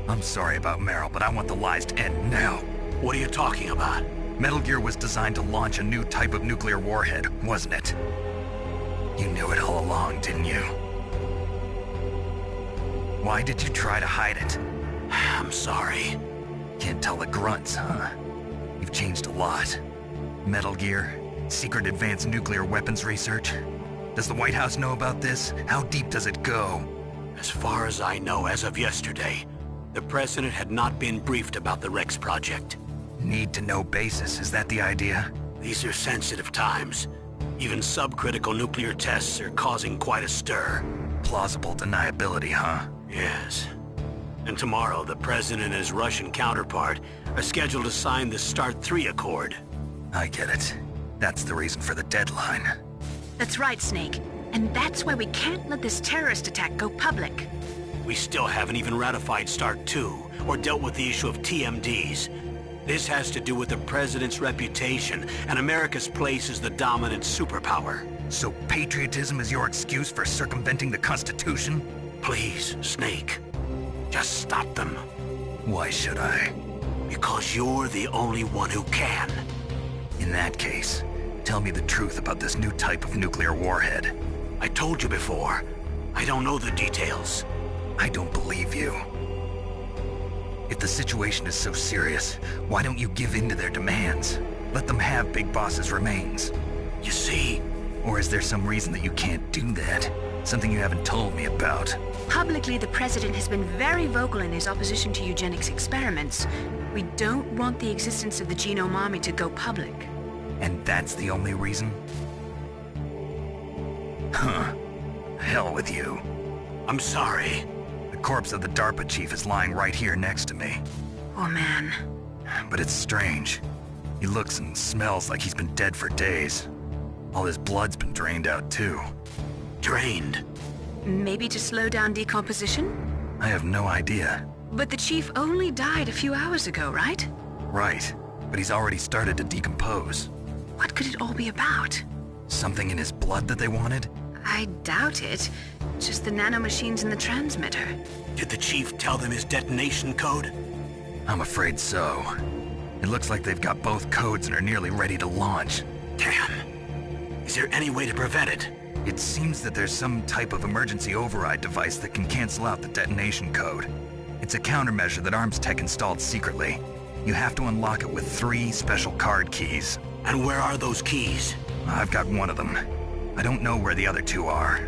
I'm sorry about Meryl, but I want the lies to end now. What are you talking about? Metal Gear was designed to launch a new type of nuclear warhead, wasn't it? You knew it all along, didn't you? Why did you try to hide it? I'm sorry. Can't tell the grunts, huh? You've changed a lot. Metal Gear, secret advanced nuclear weapons research. Does the White House know about this? How deep does it go? As far as I know, as of yesterday, the President had not been briefed about the Rex project. Need-to-know basis, is that the idea? These are sensitive times. Even subcritical nuclear tests are causing quite a stir. Plausible deniability, huh? Yes. And tomorrow, the President and his Russian counterpart are scheduled to sign the START 3 Accord. I get it. That's the reason for the deadline. That's right, Snake. And that's why we can't let this terrorist attack go public. We still haven't even ratified START 2, or dealt with the issue of TMDs. This has to do with the President's reputation and America's place as the dominant superpower. So patriotism is your excuse for circumventing the Constitution? Please, Snake. Just stop them. Why should I? Because you're the only one who can. In that case, tell me the truth about this new type of nuclear warhead. I told you before. I don't know the details. I don't believe you. If the situation is so serious, why don't you give in to their demands? Let them have Big Boss's remains. You see? Or is there some reason that you can't do that? Something you haven't told me about? Publicly, the President has been very vocal in his opposition to eugenics experiments. We don't want the existence of the Genome Army to go public. And that's the only reason? Huh. Hell with you. I'm sorry. The corpse of the DARPA chief is lying right here next to me. Oh, man. But it's strange. He looks and smells like he's been dead for days. All his blood's been drained out, too. Drained? Maybe to slow down decomposition? I have no idea. But the chief only died a few hours ago, right? Right. But he's already started to decompose. What could it all be about? Something in his blood that they wanted? I doubt it. Just the nanomachines in the transmitter. Did the chief tell them his detonation code? I'm afraid so. It looks like they've got both codes and are nearly ready to launch. Damn. Is there any way to prevent it? It seems that there's some type of emergency override device that can cancel out the detonation code. It's a countermeasure that Arms Tech installed secretly. You have to unlock it with 3 special card keys. And where are those keys? I've got one of them. I don't know where the other 2 are.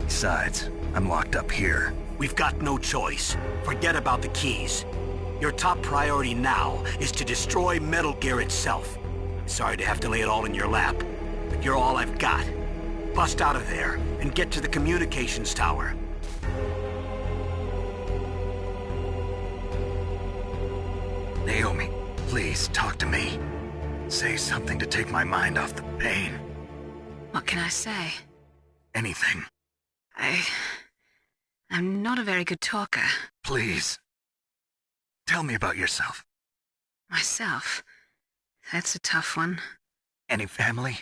Besides, I'm locked up here. We've got no choice. Forget about the keys. Your top priority now is to destroy Metal Gear itself. I'm sorry to have to lay it all in your lap, but you're all I've got. Bust out of there and get to the communications tower. Naomi, please talk to me. Say something to take my mind off the pain. What can I say? Anything. I'm not a very good talker. Please. Tell me about yourself. Myself? That's a tough one. Any family?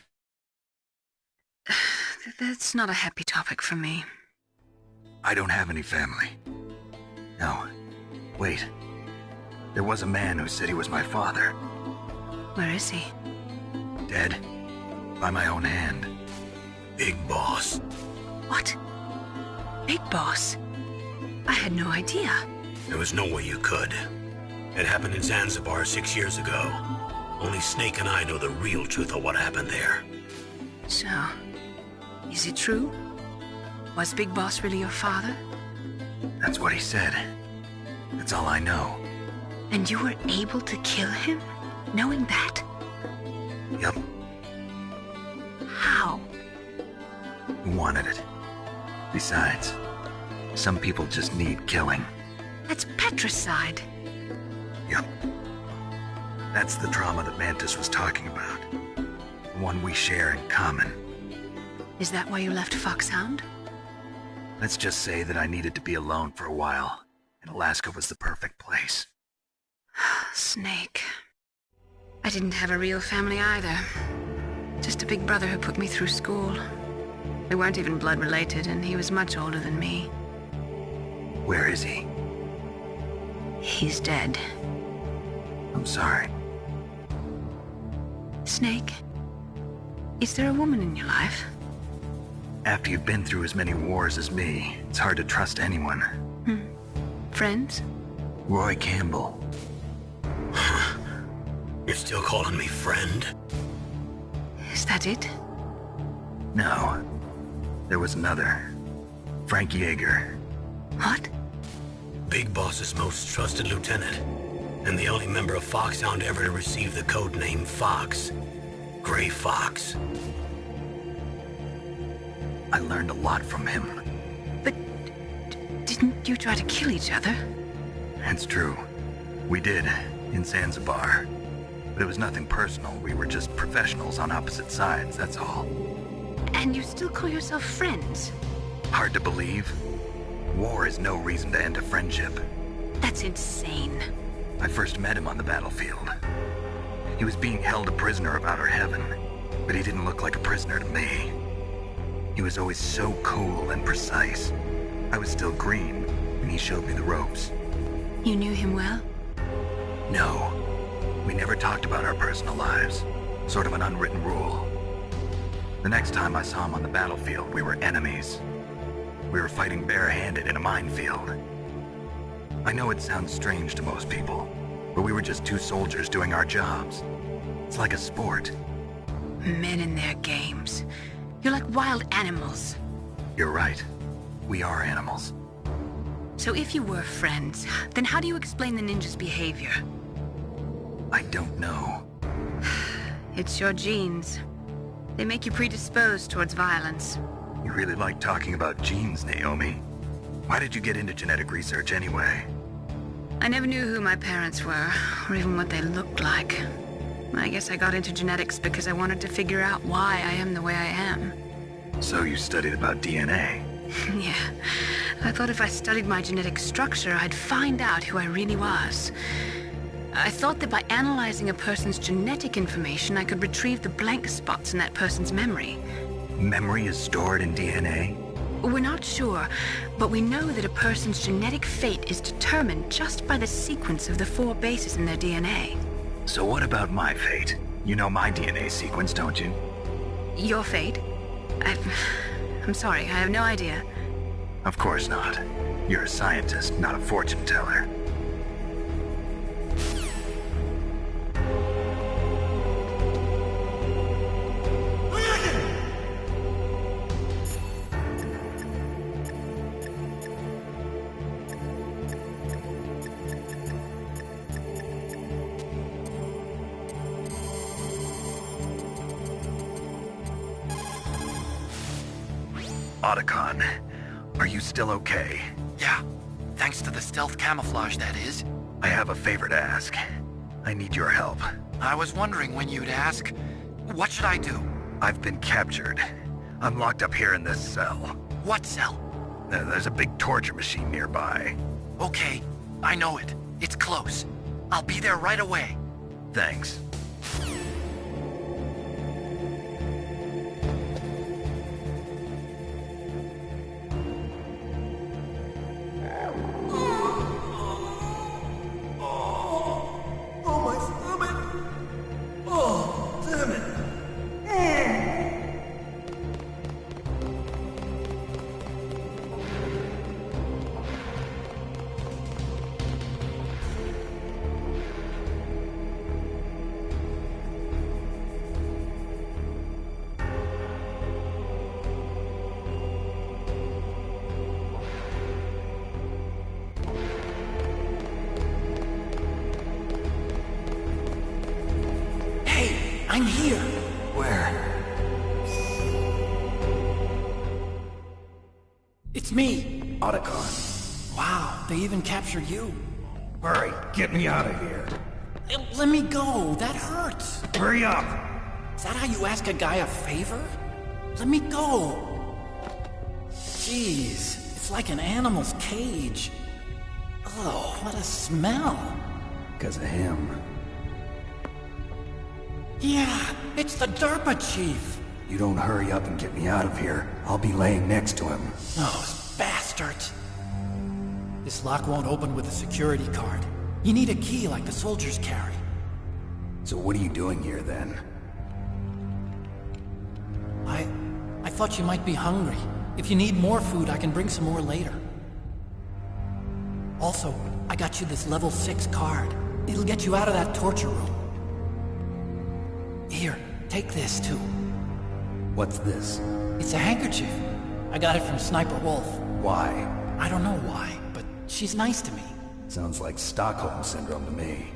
That's not a happy topic for me. I don't have any family. No. Wait. There was a man who said he was my father. Where is he? Dead. By my own hand. Big Boss. What? Big Boss? I had no idea. There was no way you could. It happened in Zanzibar 6 years ago. Only Snake and I know the real truth of what happened there. So, is it true? Was Big Boss really your father? That's what he said. That's all I know. And you were able to kill him, knowing that? Yep. How? He wanted it. Besides, some people just need killing. That's patricide. Yep. That's the trauma that Mantis was talking about. The one we share in common. Is that why you left Foxhound? Let's just say that I needed to be alone for a while, and Alaska was the perfect place. Snake. I didn't have a real family either. Just a big brother who put me through school. We weren't even blood related, and he was much older than me. Where is he? He's dead. I'm sorry. Snake, is there a woman in your life? After you've been through as many wars as me, it's hard to trust anyone. Friends? Roy Campbell. You're still calling me friend? Is that it? No. There was another. Frank Yeager. What? Big Boss's most trusted lieutenant, and the only member of Foxhound ever to receive the code name Fox. Gray Fox. I learned a lot from him. But didn't you try to kill each other? It's true. We did, in Zanzibar. But it was nothing personal. We were just professionals on opposite sides, that's all. And you still call yourself friends? Hard to believe. War is no reason to end a friendship. That's insane. I first met him on the battlefield. He was being held a prisoner of outer heaven, but he didn't look like a prisoner to me. He was always so cool and precise. I was still green, and he showed me the ropes. You knew him well? No. We never talked about our personal lives. Sort of an unwritten rule. The next time I saw him on the battlefield, we were enemies. We were fighting barehanded in a minefield. I know it sounds strange to most people, but we were just two soldiers doing our jobs. It's like a sport. Men in their games. You're like wild animals. You're right. We are animals. So if you were friends, then how do you explain the ninja's behavior? I don't know. It's your genes. They make you predisposed towards violence. You really like talking about genes, Naomi. Why did you get into genetic research anyway? I never knew who my parents were, or even what they looked like. I guess I got into genetics because I wanted to figure out why I am the way I am. So you studied about DNA? Yeah. I thought if I studied my genetic structure, I'd find out who I really was. I thought that by analyzing a person's genetic information, I could retrieve the blank spots in that person's memory. Memory is stored in DNA? We're not sure, but we know that a person's genetic fate is determined just by the sequence of the 4 bases in their DNA. So what about my fate? You know my DNA sequence, don't you? Your fate? I'm sorry, I have no idea. Of course not. You're a scientist, not a fortune teller. Otacon, are you still okay? Yeah, thanks to the stealth camouflage, that is. I have a favor to ask. I need your help. I was wondering when you'd ask. What should I do? I've been captured. I'm locked up here in this cell. What cell? There's a big torture machine nearby. Okay, I know it. It's close. I'll be there right away. Thanks. I'm here. Where? It's me. Otacon. Wow, they even captured you. Hurry, get me out of here. Let me go. That hurts. Hurry up. Is that how you ask a guy a favor? Let me go. Jeez, it's like an animal's cage. Oh, what a smell. Because of him. Yeah, it's the DARPA chief. You don't hurry up and get me out of here, I'll be laying next to him. Those bastards. This lock won't open with a security card. You need a key like the soldiers carry. So what are you doing here then? I thought you might be hungry. If you need more food, I can bring some more later. Also, I got you this level 6 card. It'll get you out of that torture room. Here, take this too. What's this? It's a handkerchief. I got it from Sniper Wolf. Why? I don't know why, but she's nice to me. Sounds like Stockholm Syndrome to me.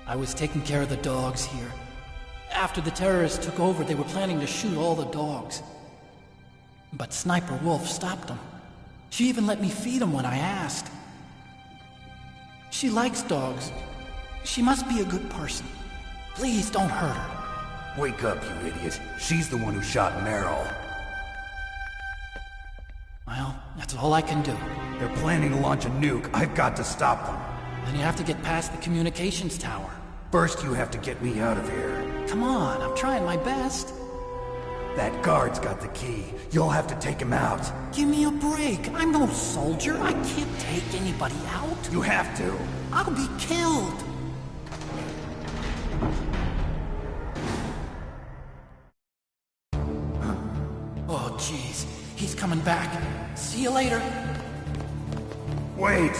I was taking care of the dogs here. After the terrorists took over, they were planning to shoot all the dogs. But Sniper Wolf stopped them. She even let me feed them when I asked. She likes dogs. She must be a good person. Please don't hurt her. Wake up, you idiot. She's the one who shot Meryl. Well, that's all I can do. They're planning to launch a nuke. I've got to stop them. Then you have to get past the communications tower. First, you have to get me out of here. Come on, I'm trying my best. That guard's got the key. You'll have to take him out. Give me a break. I'm no soldier. I can't take anybody out. You have to. I'll be killed. Oh, jeez. He's coming back. See you later. Wait!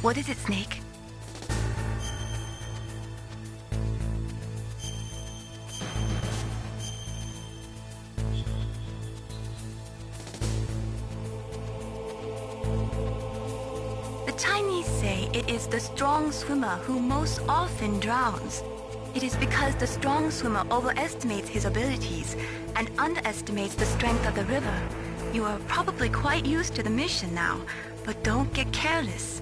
What is it, Snake? The Chinese say it is the strong swimmer who most often drowns. It is because the strong swimmer overestimates his abilities and underestimates the strength of the river. You are probably quite used to the mission now, but don't get careless.